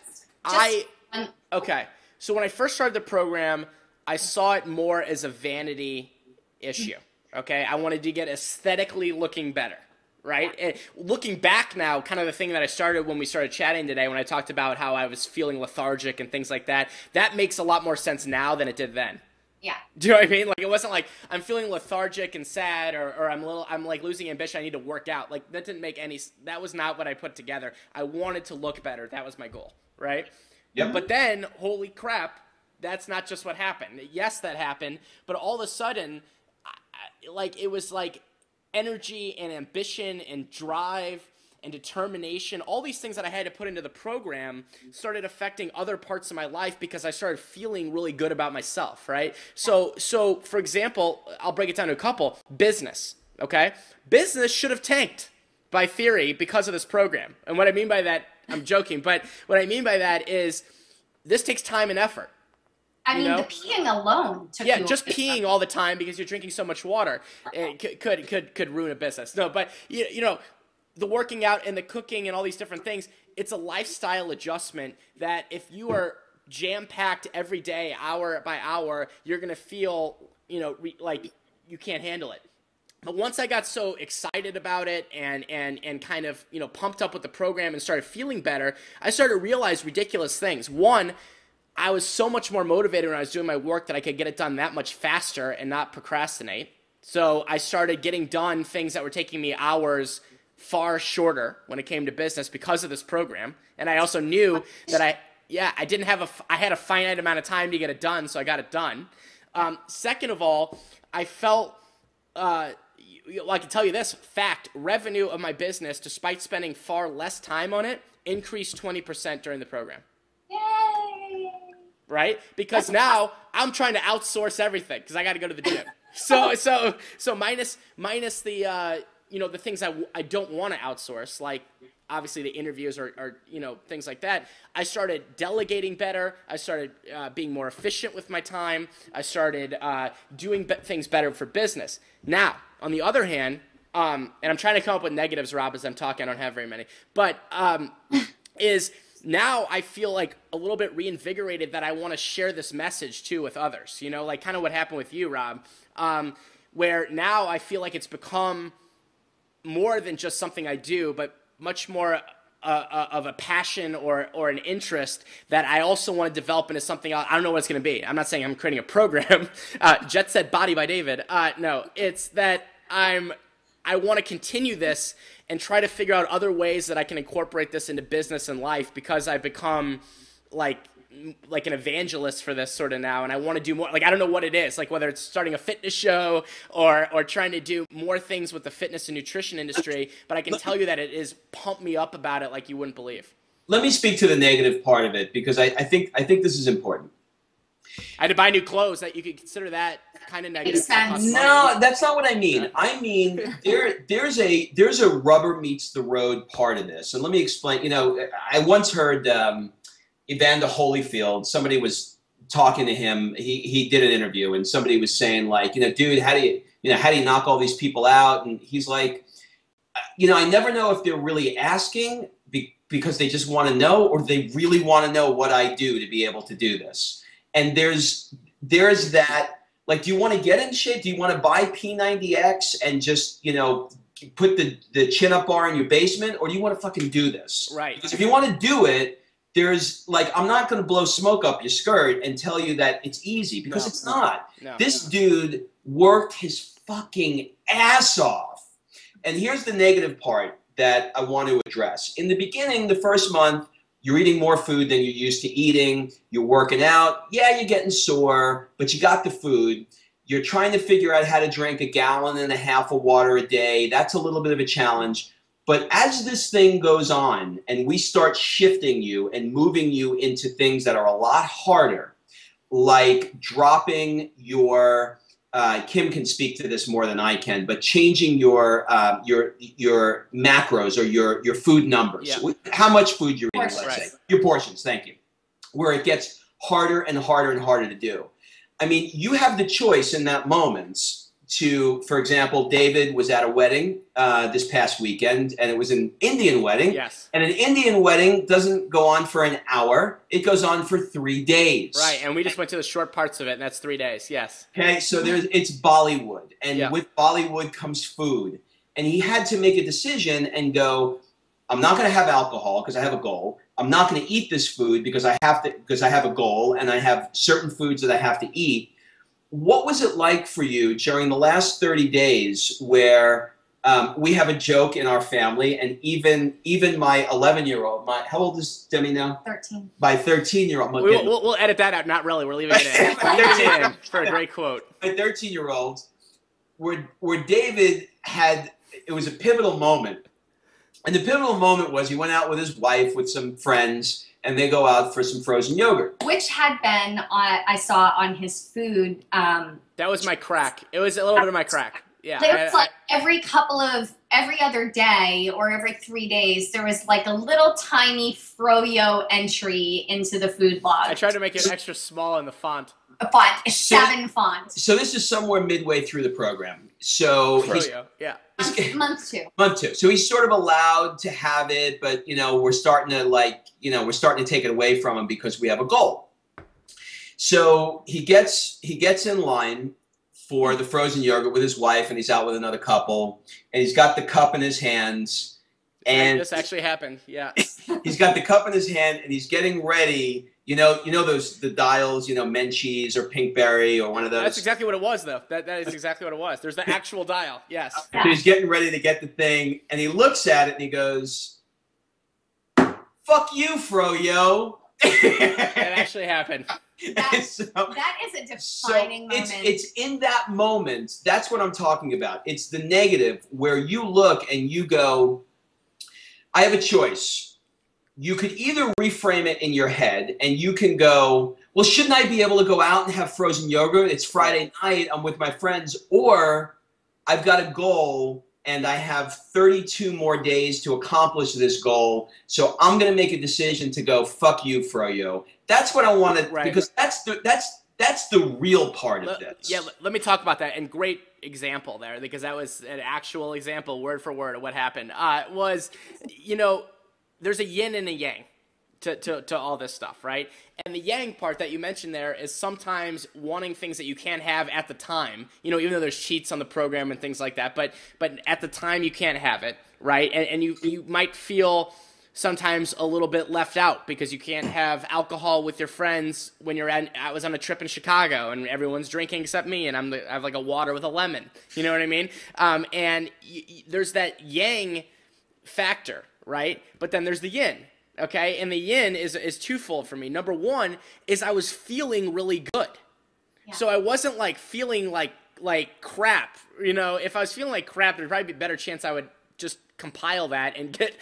Okay. So when I first started the program, I saw it more as a vanity issue. Okay. I wanted to get aesthetically looking better. Right? And looking back now, kind of the thing that I started when we started chatting today, when I talked about how I was feeling lethargic and things like that, that makes a lot more sense now than it did then. Yeah. Do you know what I mean? Like, it wasn't like I'm feeling lethargic and sad, or I'm like losing ambition. I need to work out. Like, that didn't make any. That was not what I put together. I wanted to look better. That was my goal. Right. Yep. But then, holy crap, that's not just what happened. Yes, that happened. But all of a sudden, it was like energy and ambition and drive and determination, all these things that I had to put into the program started affecting other parts of my life because I started feeling really good about myself, right? So for example, I'll break it down to a couple. Business, okay? Business should have tanked by theory because of this program. And what I mean by that, I'm joking, but what I mean by that is this takes time and effort. I mean, the peeing alone took you just peeing all the time because you're drinking so much water it could ruin a business. No, but you know, the working out and the cooking and all these different things, it's a lifestyle adjustment that if you are jam-packed every day, hour by hour, you're going to feel, like you can't handle it. But once I got so excited about it and kind of, pumped up with the program and started feeling better, I started to realize ridiculous things. One, I was so much more motivated when I was doing my work that I could get it done that much faster and not procrastinate. So I started getting done things that were taking me hours far shorter when it came to business because of this program. And I also knew that I had a finite amount of time to get it done, so I got it done. Second of all, I felt, I can tell you this, fact, revenue of my business, despite spending far less time on it, increased 20% during the program. Yay! Right? Because now I'm trying to outsource everything because I got to go to the gym. So minus the the things I don't want to outsource, like obviously the interviews or things like that. I started delegating better. I started being more efficient with my time. I started doing things better for business. Now, on the other hand, and I'm trying to come up with negatives, Rob, as I'm talking. I don't have very many, but is now I feel like a little bit reinvigorated that I want to share this message too with others, like kind of what happened with you, Rob, where now I feel like it's become more than just something I do, but much more of a passion or an interest that I also want to develop into something else. I don't know what it's going to be. I'm not saying I'm creating a program. Jet said Body by David. No, it's that I want to continue this and try to figure out other ways that I can incorporate this into business and life because I've become like an evangelist for this sort of now, and I want to do more. Like, I don't know what it is, like whether it's starting a fitness show or trying to do more things with the fitness and nutrition industry, but I can tell you that it is pumped me up about it like you wouldn't believe. Let me speak to the negative part of it because I think this is important. I had to buy new clothes. That you could consider that kind of negative. No, that's not what I mean. I mean there's a rubber meets the road part of this, and let me explain. I once heard Evander Holyfield. Somebody was talking to him. He did an interview, and somebody was saying like, dude, how do you knock all these people out? And he's like, I never know if they're really asking because they just want to know, or they really want to know what I do to be able to do this. And there's that, like, do you want to get in shape? Do you want to buy P90X and just, put the chin-up bar in your basement? Or do you want to fucking do this? Right. Because if you want to do it, there's, like, I'm not going to blow smoke up your skirt and tell you that it's easy, because it's not. No. This dude worked his fucking ass off. And here's the negative part that I want to address. In the beginning, the first month, you're eating more food than you're used to eating. You're working out. Yeah, you're getting sore, but you got the food. You're trying to figure out how to drink 1.5 gallons of water a day. That's a little bit of a challenge. But as this thing goes on and we start shifting you and moving you into things that are a lot harder, like dropping your Kim can speak to this more than I can, but changing your macros or your food numbers. Yeah. How much food you're eating, let's say. Your portions, thank you. Where it gets harder and harder and harder to do. I mean, you have the choice in that moment to, for example, David was at a wedding this past weekend, and it was an Indian wedding. Yes. And an Indian wedding doesn't go on for an hour. It goes on for 3 days. Right, and we just went to the short parts of it, and that's 3 days, yes. Okay, so it's Bollywood, and with Bollywood comes food. And he had to make a decision and go, I'm not going to have alcohol because I have a goal. I'm not going to eat this food because I have a goal, and I have certain foods that I have to eat. What was it like for you during the last 30 days where we have a joke in our family, and even my 11-year-old, how old is Demi now? 13. My 13-year-old. We'll edit that out. Not really. We're leaving it in. Leaving it in for a great quote. My 13-year-old, where David had, it was a pivotal moment. And the pivotal moment was he went out with his wife, with some friends, and they go out for some frozen yogurt. Which had been, I saw on his food. That was my crack. It was a little bit of my crack. Yeah. There was like every other day or every 3 days, there was like a little tiny froyo entry into the food log. I tried to make it extra small in the font. A font, 7 font. So this is somewhere midway through the program. So froyo, yeah. Month 2. Month 2. So he's sort of allowed to have it, but we're starting to take it away from him because we have a goal. So he gets in line for the frozen yogurt with his wife, and he's out with another couple, and he's got the cup in his hands. And this actually happened, yeah. He's got the cup in his hand, and he's getting ready. The dials, Menchie's or Pinkberry or one of those. That's exactly what it was, though. That is exactly what it was. There's the actual dial, yes. So he's getting ready to get the thing, and he looks at it, and he goes, "Fuck you, froyo." That actually happened. That is a defining moment. It's in that moment. That's what I'm talking about. It's the negative where you look and you go, I have a choice. You could either reframe it in your head and you can go, well, shouldn't I be able to go out and have frozen yogurt? It's Friday night. I'm with my friends. Or I've got a goal and I have 32 more days to accomplish this goal. So I'm going to make a decision to go, fuck you, froyo. That's what I wanted, because that's the real part of this. Yeah, let me talk about that. And great example there, because that was an actual example, word for word, of what happened. There's a yin and a yang to all this stuff, right? And the yang part that you mentioned there is sometimes wanting things that you can't have at the time, even though there's cheats on the program and things like that, but at the time you can't have it, right? And you might feel sometimes a little bit left out because you can't have alcohol with your friends when I was on a trip in Chicago and everyone's drinking except me, and I have like a water with a lemon, you know what I mean? There's that yang factor, right? But then there's the yin, okay? And the yin is twofold for me. Number one is I was feeling really good. Yeah. So I wasn't like feeling like crap, If I was feeling like crap, there'd probably be a better chance I would just compile that and get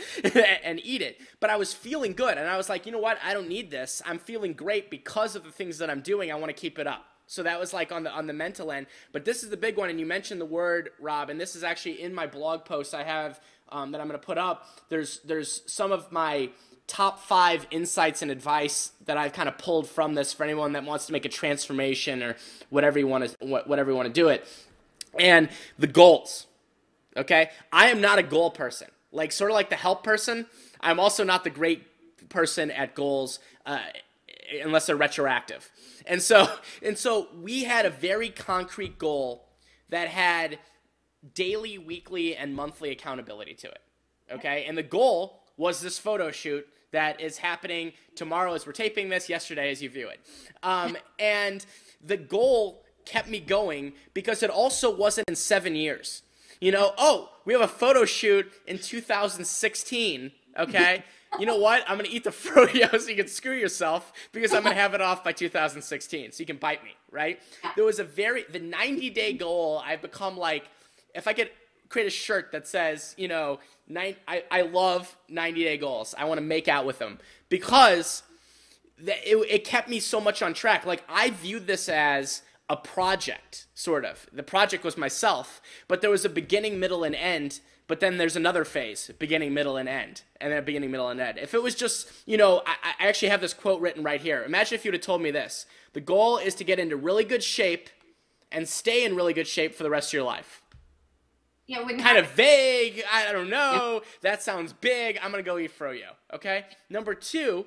and eat it. But I was feeling good, and I was like, you know what? I don't need this. I'm feeling great because of the things that I'm doing. I want to keep it up. So that was like on the mental end. But this is the big one, and you mentioned the word, Rob, and this is actually in my blog post I have that I'm going to put up. There's some of my top 5 insights and advice that I've kind of pulled from this for anyone that wants to make a transformation or whatever you want to do it. And the goals. Okay, I am not a goal person. Sort of like the help person, I'm also not the great person at goals unless they're retroactive. And so we had a very concrete goal that had daily, weekly, and monthly accountability to it. Okay, and the goal was this photo shoot that is happening tomorrow as we're taping this, yesterday as you view it. And the goal kept me going because it also wasn't in 7 years. We have a photo shoot in 2016, okay? You know what? I'm going to eat the froyo so you can screw yourself because I'm going to have it off by 2016 so you can bite me, right? There was the 90-day goal. I've become like, if I could create a shirt that says, I love 90-day goals. I want to make out with them because it kept me so much on track. I viewed this as a project, sort of. The project was myself, but there was a beginning, middle, and but then there's another phase, beginning, middle, and end, and then a beginning, middle, and end. If it was just, I actually have this quote written right here. Imagine if you would have told me this. The goal is to get into really good shape and stay in really good shape for the rest of your life? Yeah, kind of vague. I don't know. Yeah. That sounds big. I'm going to go eat froyo. Okay. Number 2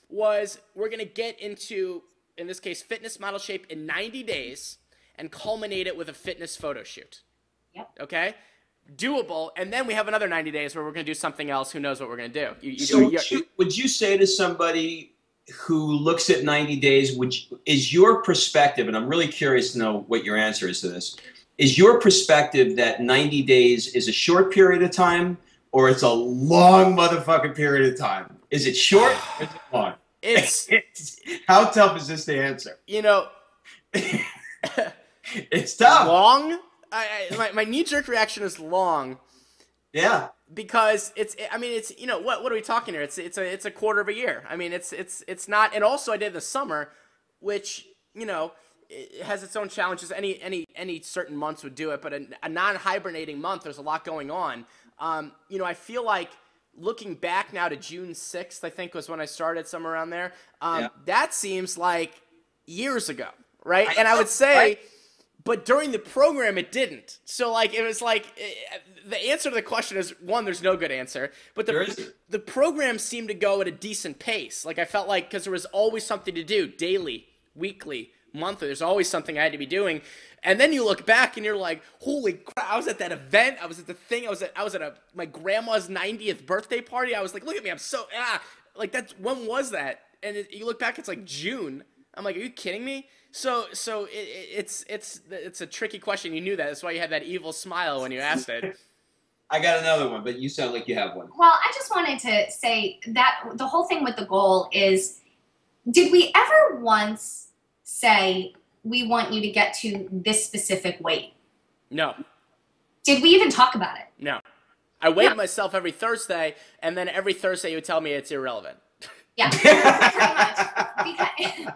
was we're going to get into, in this case, fitness model shape in 90 days and culminate it with a fitness photo shoot. Yep. Okay. Doable. And then we have another 90 days where we're going to do something else. Who knows what we're going to do. So would you say to somebody who looks at 90 days, is your perspective, and I'm really curious to know what your answer is to this, is your perspective that 90 days is a short period of time or it's a long motherfucking period of time? Is it short or is it long? It's how tough is this to answer? You know, it's tough. Long? My knee-jerk reaction is long. Yeah. Because it's you know, what are we talking here? It's a quarter of a year. I mean, it's not, and also I did the summer, which, you know, it has its own challenges. Any certain months would do it, but a non-hibernating month, there's a lot going on. You know, I feel like looking back now to June 6th, I think was when I started, somewhere around there. That seems like years ago, right? And I would say, but during the program, it didn't. So like, it was like, the answer to the question is, one, there's no good answer, but the program seemed to go at a decent pace. Like I felt like, because there was always something to do, daily, weekly, monthly. There's always something I had to be doing. And then you look back and you're like, holy crap, I was at that event. I was at the thing. I was at my grandma's 90th birthday party. I was like, look at me. I'm so, like when was that? And you look back, it's like June. I'm like, are you kidding me? So it's a tricky question. You knew that. That's why you had that evil smile when you asked it. I got another one, but you sound like you have one. Well, I just wanted to say that the whole thing with the goal is, did we ever once say, we want you to get to this specific weight? No. Did we even talk about it? No. I weighed myself every Thursday, and then every Thursday you would tell me it's irrelevant. Yeah, pretty much. Because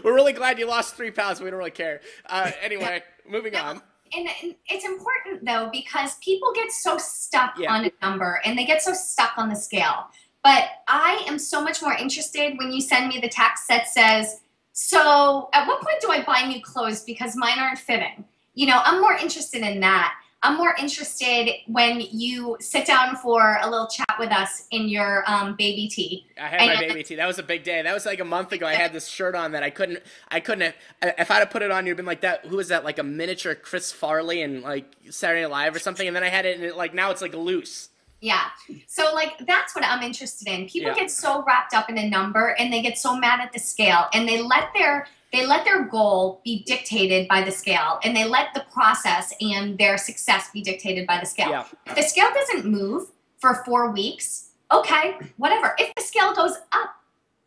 we're really glad you lost 3 pounds. We don't really care. Anyway, moving on. And it's important, though, because people get so stuck on a number, and they get so stuck on the scale. But I am so much more interested when you send me the text that says, so at what point do I buy new clothes because mine aren't fitting? You know, I'm more interested in that. I'm more interested when you sit down for a little chat with us in your baby tee. I had my baby tee. That was a big day. That was like a month ago. I had this shirt on that I couldn't have, if I'd have put it on, you'd been like, that, who was that? Like a miniature Chris Farley in like Saturday Night Live or something. And then I had it, and it, like, now it's like loose. Yeah. So like, that's what I'm interested in. People get so wrapped up in a number, and they get so mad at the scale, and they let their goal be dictated by the scale, and they let the process and their success be dictated by the scale. Yeah. If the scale doesn't move for 4 weeks, okay, whatever. If the scale goes up,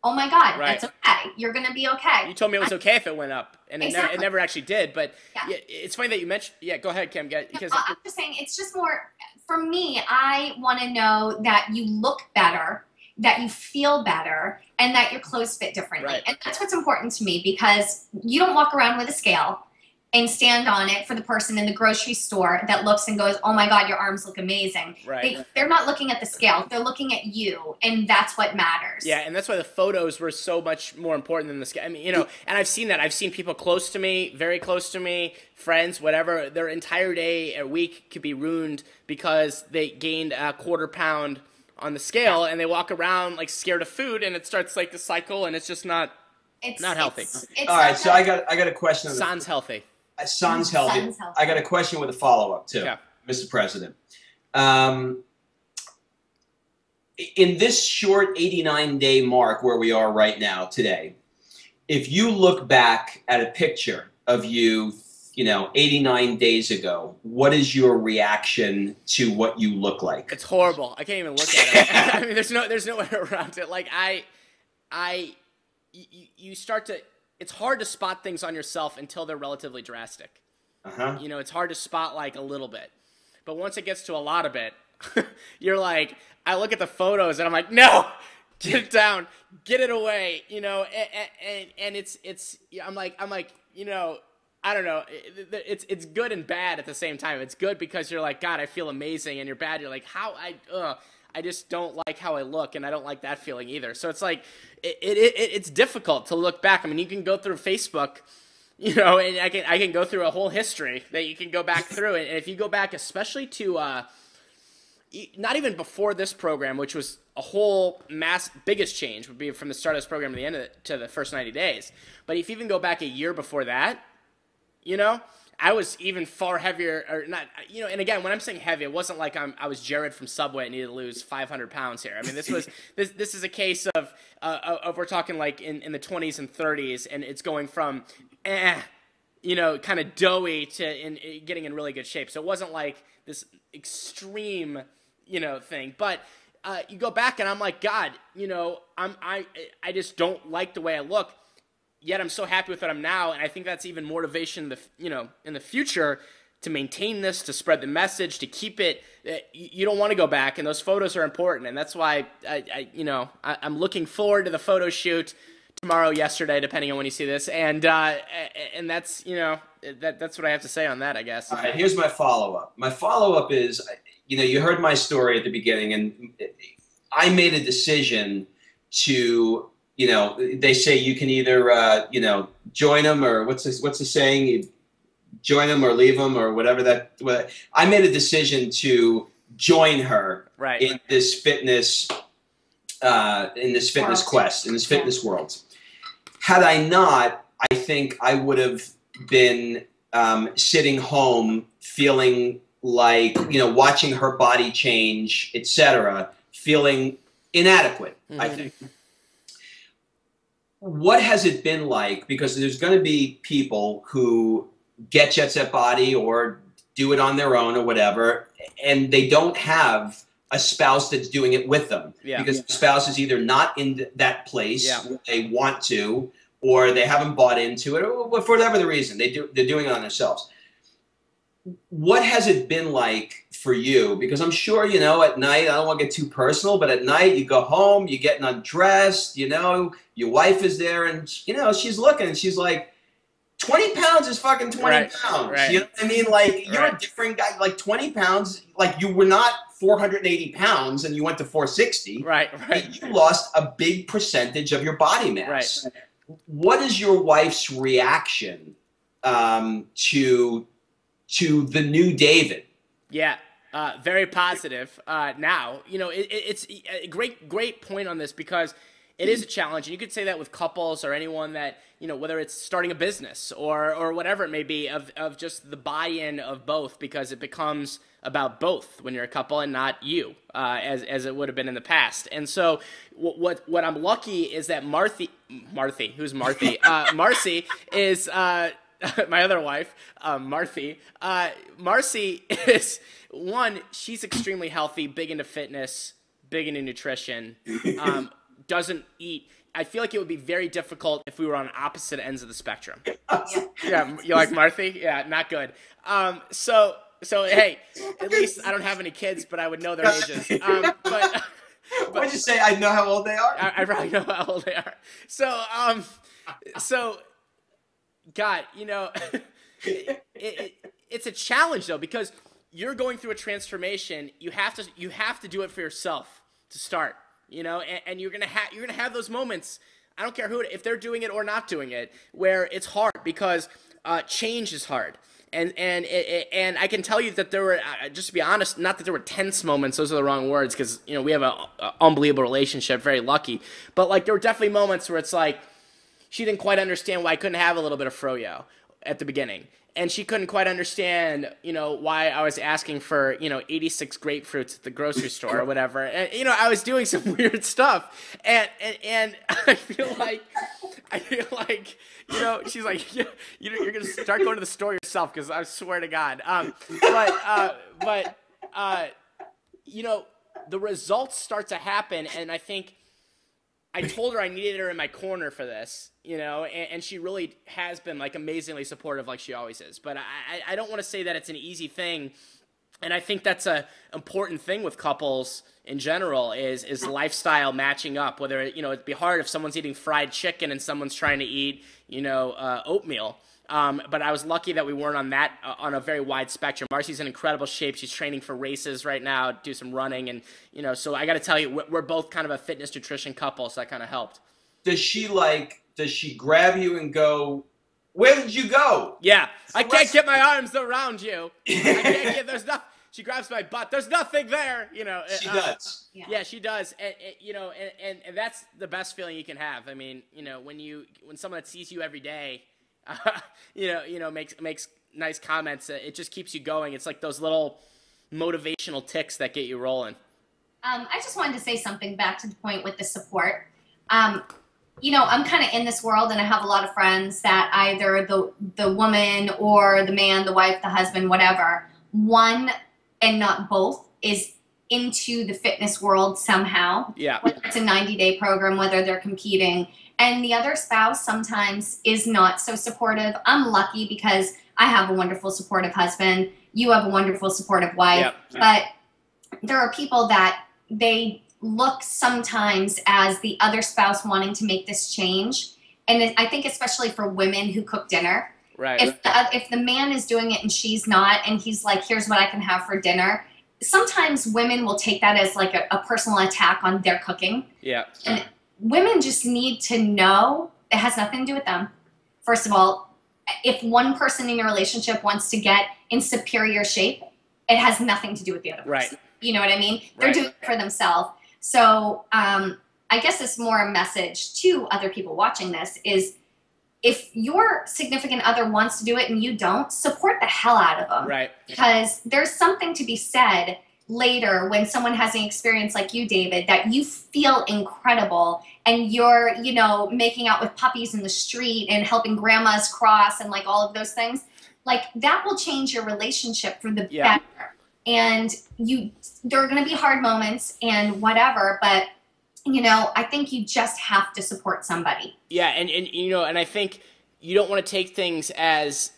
oh my God, that's okay. You're going to be okay. You told me it was okay if it went up, and it never actually did. But it's funny that you mentioned, go ahead, Kim. Because I'm just saying, it's just more, for me, I want to know that you look better, that you feel better, and that your clothes fit differently. Right. And that's what's important to me, because you don't walk around with a scale and stand on it for the person in the grocery store that looks and goes, oh my God, your arms look amazing. Right. They're not looking at the scale. They're looking at you, and that's what matters. Yeah, and that's why the photos were so much more important than the scale. I mean, you know, and I've seen that. I've seen people close to me, very close to me, friends, whatever, their entire day, a week could be ruined because they gained a quarter pound on the scale, and they walk around like scared of food, and it starts like the cycle, and it's just not healthy. All right, so I got a question. Sans healthy. Sans healthy. I got a question with a follow-up too, Mr. President. In this short 89-day mark where we are right now today, if you look back at a picture of you, 89 days ago, what is your reaction to what you look like? It's horrible. I can't even look at it. I mean, there's no way around it. Like you start to, it's hard to spot things on yourself until they're relatively drastic. You know, it's hard to spot like a little bit, but once it gets to a lot of it, you're like, I look at the photos and I'm like, no, get it down, get it away, and it's, I'm like, I don't know. It's good and bad at the same time. It's good because you're like, God, I feel amazing, and you're bad. You're like, I just don't like how I look, and I don't like that feeling either. So it's like, it's difficult to look back. I mean, you can go through Facebook you know, and I can go through a whole history that you can go back through. And if you go back, especially to not even before this program, which was a whole biggest change would be from the start of this program to the end of to the first 90 days. But if you even go back a year before that, you know, I was even far heavier, or not, you know, and again, when I'm saying heavy, it wasn't like I was Jared from Subway and needed to lose 500 pounds here. I mean, this was, this is a case of we're talking like in the 20s and 30s, and it's going from, you know, kind of doughy to getting in really good shape. So it wasn't like this extreme, you know, thing. But you go back and I'm like, God, you know, I just don't like the way I look. Yet I'm so happy with what I'm now, and I think that's even motivation, you know, in the future to maintain this, to spread the message, to keep it. You don't want to go back, and those photos are important, and that's why I'm looking forward to the photo shoot tomorrow, yesterday, depending on when you see this, and that's, you know, that's what I have to say on that, I guess. All right, here's my follow-up. My follow-up is, you know, you heard my story at the beginning, and I made a decision to. You know, they say you can either, you know, join them, or what's the saying? You join them or leave them, or whatever I made a decision to join her in this fitness, quest, in this fitness world. Had I not, I think I would have been sitting home feeling like, you know, watching her body change, etc., feeling inadequate, I think. What has it been like? Because there's going to be people who get Jet Set Body or do it on their own or whatever, and they don't have a spouse that's doing it with them. Because the spouse is either not in that place where they want to, or they haven't bought into it, or for whatever the reason, they're doing it on themselves. What has it been like for you? Because I'm sure, you know, at night, I don't want to get too personal, but at night you go home, you're getting undressed, you know, your wife is there, and, you know, she's looking, and she's like, 20 pounds is fucking 20 pounds. Right. You know what I mean? Like, you're a different guy. Like, 20 pounds, like, you were not 480 pounds and you went to 460. Right. You lost a big percentage of your body mass. Right. What is your wife's reaction to the new David? Yeah, very positive. Now, you know, it's a great point on this, because it is a challenge, and you could say that with couples or anyone that, you know, whether it's starting a business or whatever it may be, of just the buy-in of both, because it becomes about both when you're a couple and not you, as it would have been in the past. And so what I'm lucky is that Marcy, who's Marcy? Marcy is my other wife, Marcy. Marcy is, one, she's extremely healthy, big into fitness, big into nutrition, doesn't eat. I feel like it would be very difficult if we were on opposite ends of the spectrum. Yeah, you like Marcy? Yeah, not good. So hey, at least I don't have any kids, but I would know their ages. But what'd you say? I know how old they are? I probably know how old they are. So God, you know, it's a challenge though, because you're going through a transformation. You have to do it for yourself to start, you know, and you're gonna have those moments. I don't care if they're doing it or not doing it, where it's hard, because change is hard. And I can tell you that there were, just to be honest, not that there were tense moments. Those are the wrong words, because, you know, we have an unbelievable relationship, very lucky. But like, there were definitely moments where it's like, she didn't quite understand why I couldn't have a little bit of froyo at the beginning. And she couldn't quite understand, you know, why I was asking for, you know, 86 grapefruits at the grocery store or whatever. And, you know, I was doing some weird stuff. And I feel like, you know, she's like, you're going to start going to the store yourself, because I swear to God. But you know, the results start to happen, and I think I told her I needed her in my corner for this, you know, and she really has been, like, amazingly supportive, like she always is. But I don't want to say that it's an easy thing, and I think that's a important thing with couples in general, is lifestyle matching up. Whether, you know, it'd be hard if someone's eating fried chicken and someone's trying to eat, you know, oatmeal. But I was lucky that we weren't on that, on a very wide spectrum. Marcy's in incredible shape. She's training for races right now, do some running. And, you know, so I got to tell you, we're both kind of a fitness nutrition couple, so that kind of helped. Does she grab you and go, where did you go? Yeah, I can't get my arms around you. I can't get, there's nothing. She grabs my butt. There's nothing there, you know. She does. Yeah, she does. And you know, and that's the best feeling you can have. I mean, you know, when someone that sees you every day, you know, makes nice comments, it just keeps you going. It's like those little motivational ticks that get you rolling. I just wanted to say something back to the point with the support. You know, I'm kind of in this world, and I have a lot of friends that either the woman or the man, the wife, the husband, whatever, one and not both is into the fitness world somehow. Yeah. Whether it's a 90-day program, whether they're competing. And the other spouse sometimes is not so supportive. I'm lucky because I have a wonderful supportive husband. You have a wonderful supportive wife. Yep. But there are people that they look sometimes as the other spouse wanting to make this change. And I think especially for women who cook dinner, right. If the man is doing it and she's not, and he's like, here's what I can have for dinner, sometimes women will take that as like a personal attack on their cooking. Yeah. And women just need to know it has nothing to do with them. First of all, if one person in your relationship wants to get in superior shape, it has nothing to do with the other person. Right. You know what I mean? They're Right. doing it for themselves. So I guess it's more a message to other people watching this is if your significant other wants to do it and you don't, support the hell out of them. Right. Because there's something to be said later when someone has an experience like you, David, that you feel incredible and you're, you know, making out with puppies in the street and helping grandmas cross and like all of those things. Like that will change your relationship for the better. And there are going to be hard moments and whatever, but you know, I think you just have to support somebody. Yeah, and you know, and I think you don't want to take things as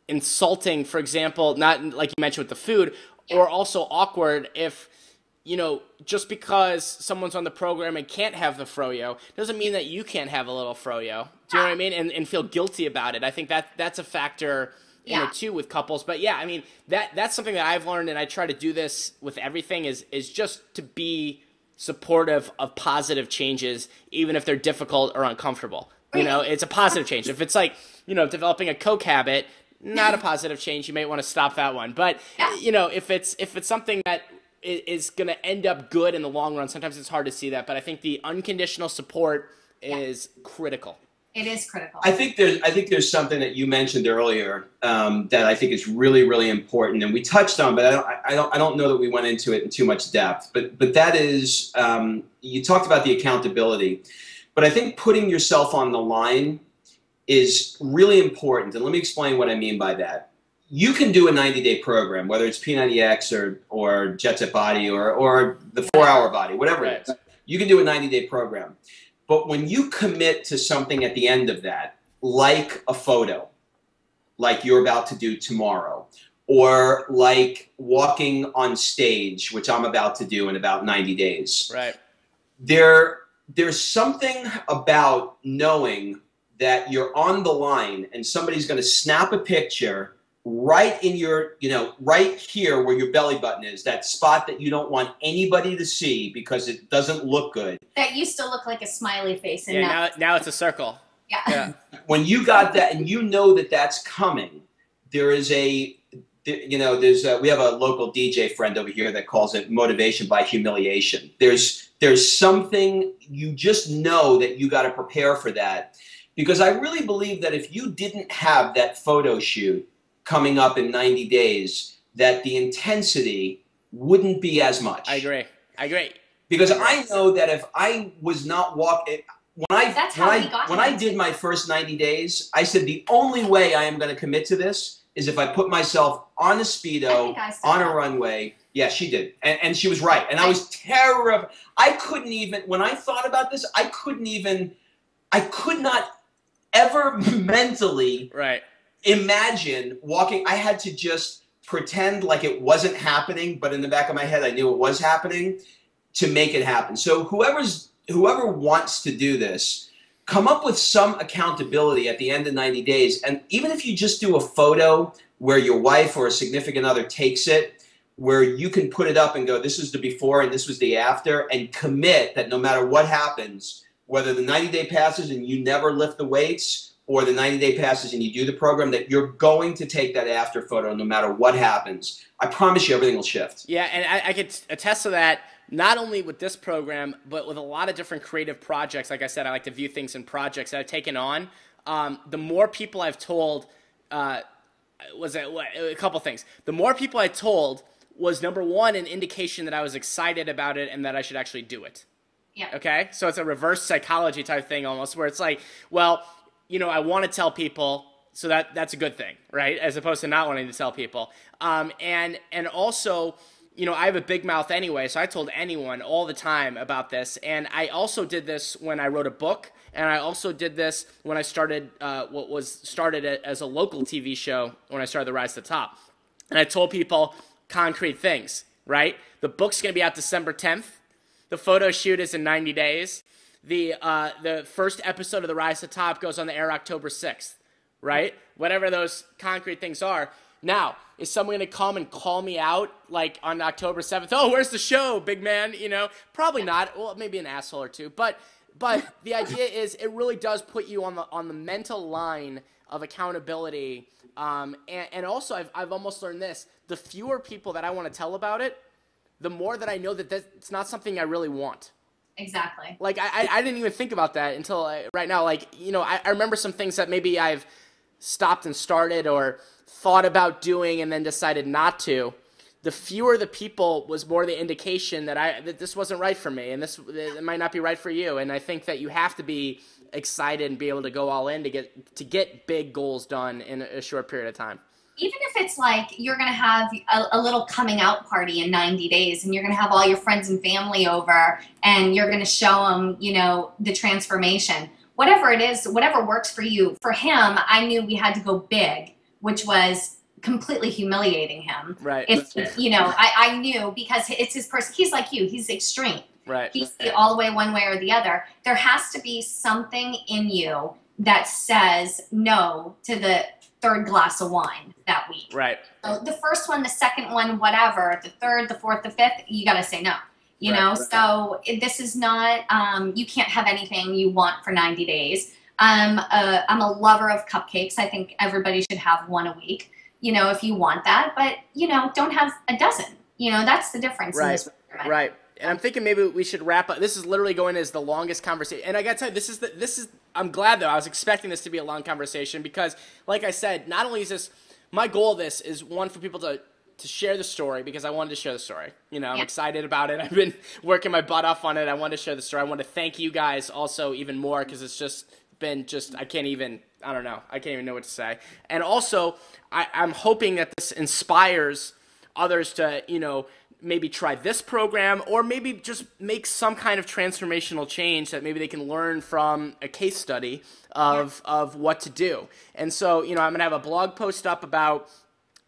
insulting, for example, not like you mentioned with the food, or also awkward if, you know, just because someone's on the program and can't have the froyo doesn't mean that you can't have a little froyo. Do you know what I mean? And feel guilty about it. I think that's a factor in it too with couples. But yeah, I mean, that's something that I've learned, and I try to do this with everything is just to be supportive of positive changes, even if they're difficult or uncomfortable. You know, it's a positive change. If it's like, you know, developing a Coke habit, not a positive change. You may want to stop that one. But, you know, if it's something that is going to end up good in the long run, sometimes it's hard to see that. But I think the unconditional support is critical. It is critical. I think there's something that you mentioned earlier that I think is really, really important, and we touched on, but I don't know that we went into it in too much depth. But that is, you talked about the accountability, but I think putting yourself on the line is really important, and let me explain what I mean by that. You can do a 90-day program, whether it's P90X or Jet Set Body or the 4-Hour Body, whatever it is. You can do a 90-day program. But when you commit to something at the end of that, like a photo, like you're about to do tomorrow, or like walking on stage, which I'm about to do in about 90 days. Right. There's something about knowing that you're on the line and somebody's going to snap a picture right in your, you know, right here where your belly button is, that spot that you don't want anybody to see because it doesn't look good. That used to look like a smiley face. And now it's a circle. Yeah. When you got that and you know that that's coming, there is we have a local DJ friend over here that calls it motivation by humiliation. There's something you just know that you got to prepare for that, because I really believe that if you didn't have that photo shoot coming up in 90 days, that the intensity wouldn't be as much. I agree. Because I know that if I was not walking, when I did my first 90 days, I said the only way I am going to commit to this is if I put myself on a Speedo, on a runway. Yeah, she did. And she was right. And I was terrified. I couldn't even, when I thought about this, I could not ever mentally imagine walking. I had to just pretend like it wasn't happening, but in the back of my head, I knew it was happening to make it happen. So whoever wants to do this, come up with some accountability at the end of 90 days. And even if you just do a photo where your wife or a significant other takes it, where you can put it up and go, this is the before and this was the after, and commit that no matter what happens, whether the 90-day passes and you never lift the weights, or the 90-day passes and you do the program, that you're going to take that after photo no matter what happens. I promise you everything will shift. Yeah, and I could attest to that, not only with this program, but with a lot of different creative projects. Like I said, I like to view things in projects that I've taken on. The more people I've told, a couple things. The more people I told was, number one, an indication that I was excited about it and that I should actually do it. Yeah. Okay? So it's a reverse psychology type thing almost, where it's like, well, you know, I want to tell people, so that's a good thing, right? As opposed to not wanting to tell people. And also, you know, I have a big mouth anyway, so I told anyone all the time about this. And I also did this when I wrote a book, and I also did this when I started what was started as a local TV show when I started The Rise to the Top. And I told people concrete things, right? The book's going to be out December 10th. The photo shoot is in 90 days. The first episode of The Rise to the Top goes on the air October 6th, right? Whatever those concrete things are. Now, is someone going to come and call me out like on October 7th? Oh, where's the show, big man? You know, probably not. Well, maybe an asshole or two. But the idea is it really does put you on the mental line of accountability. And also, I've almost learned this. The fewer people that I want to tell about it, the more that I know that it's not something I really want. Exactly. Like, I didn't even think about that until right now. Like, you know, I remember some things that maybe I've stopped and started or thought about doing and then decided not to. The fewer the people was more the indication that this wasn't right for me, and it might not be right for you. And I think that you have to be excited and be able to go all in to get big goals done in a short period of time. Even if it's like you're going to have a little coming out party in 90 days and you're going to have all your friends and family over and you're going to show them, you know, the transformation, whatever it is, whatever works for you. For him, I knew we had to go big, which was completely humiliating him. Right. You know, I knew because it's his person. He's like you. He's extreme. Right. He's all the way one way or the other. There has to be something in you that says no to the third glass of wine that week. Right. So the first one, the second one, whatever, the third, the fourth, the fifth, you got to say no. You know, so this is not, you can't have anything you want for 90 days. I'm a lover of cupcakes. I think everybody should have one a week, you know, if you want that. But, you know, don't have a dozen. You know, that's the difference. Right. In this Right. And I'm thinking maybe we should wrap up. This is literally going as the longest conversation. And I got to tell you, this is, I'm glad though. I was expecting this to be a long conversation because, like I said, not only is this, my goal of this is one, for people to share the story because I wanted to share the story. You know, I'm excited about it. I've been working my butt off on it. I wanted to share the story. I want to thank you guys also even more because it's just been I can't even know what to say. And also, I'm hoping that this inspires others to, you know, maybe try this program or maybe just make some kind of transformational change that maybe they can learn from a case study of what to do. And so, you know, I'm going to have a blog post up about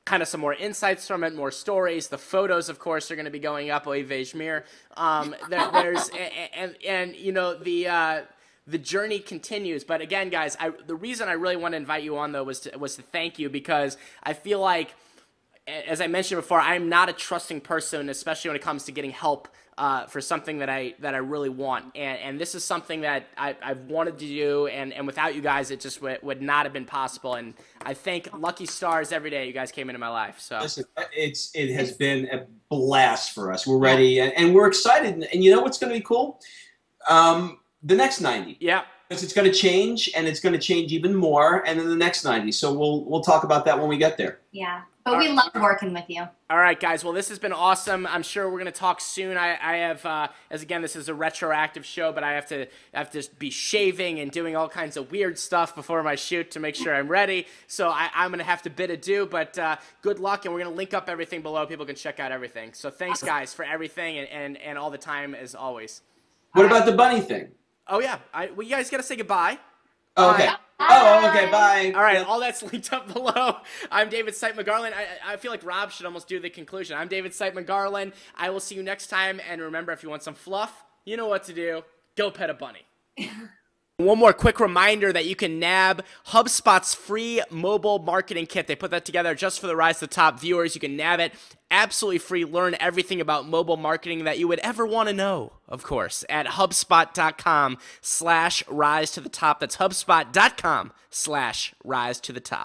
kind of some more insights from it, more stories. The photos, of course, are going to be going up. Oy vey shmir. There's and you know, the journey continues. But again, guys, the reason I really want to invite you on though was to thank you because I feel like, as I mentioned before, I'm not a trusting person, especially when it comes to getting help for something that I really want. And this is something that I've wanted to do, and without you guys, it just would not have been possible. And I thank lucky stars every day you guys came into my life. So listen, it has been a blast for us. We're ready, and we're excited. And you know what's going to be cool? The next 90. Yeah. Because it's going to change, and it's going to change even more, and then the next 90. So we'll talk about that when we get there. Yeah. But we love working with you. All right, guys. Well, this has been awesome. I'm sure we're going to talk soon. I have, as again, this is a retroactive show, but I have to be shaving and doing all kinds of weird stuff before my shoot to make sure I'm ready. So I'm going to have to bid adieu, but good luck, and we're going to link up everything below. People can check out everything. So thanks, guys, for everything and all the time as always. What about the bunny thing? Oh, yeah. Well, you guys got to say goodbye. Oh, okay. Oh, okay, bye. All right, all that's linked up below. I'm David Siteman-Garland. I feel like Rob should almost do the conclusion. I'm David Siteman-Garland. I will see you next time. And remember, if you want some fluff, you know what to do. Go pet a bunny. One more quick reminder that you can nab HubSpot's free mobile marketing kit. They put that together just for the Rise to the Top viewers. You can nab it absolutely free. Learn everything about mobile marketing that you would ever want to know, of course, at HubSpot.com/rise to the top. That's HubSpot.com/rise to the top.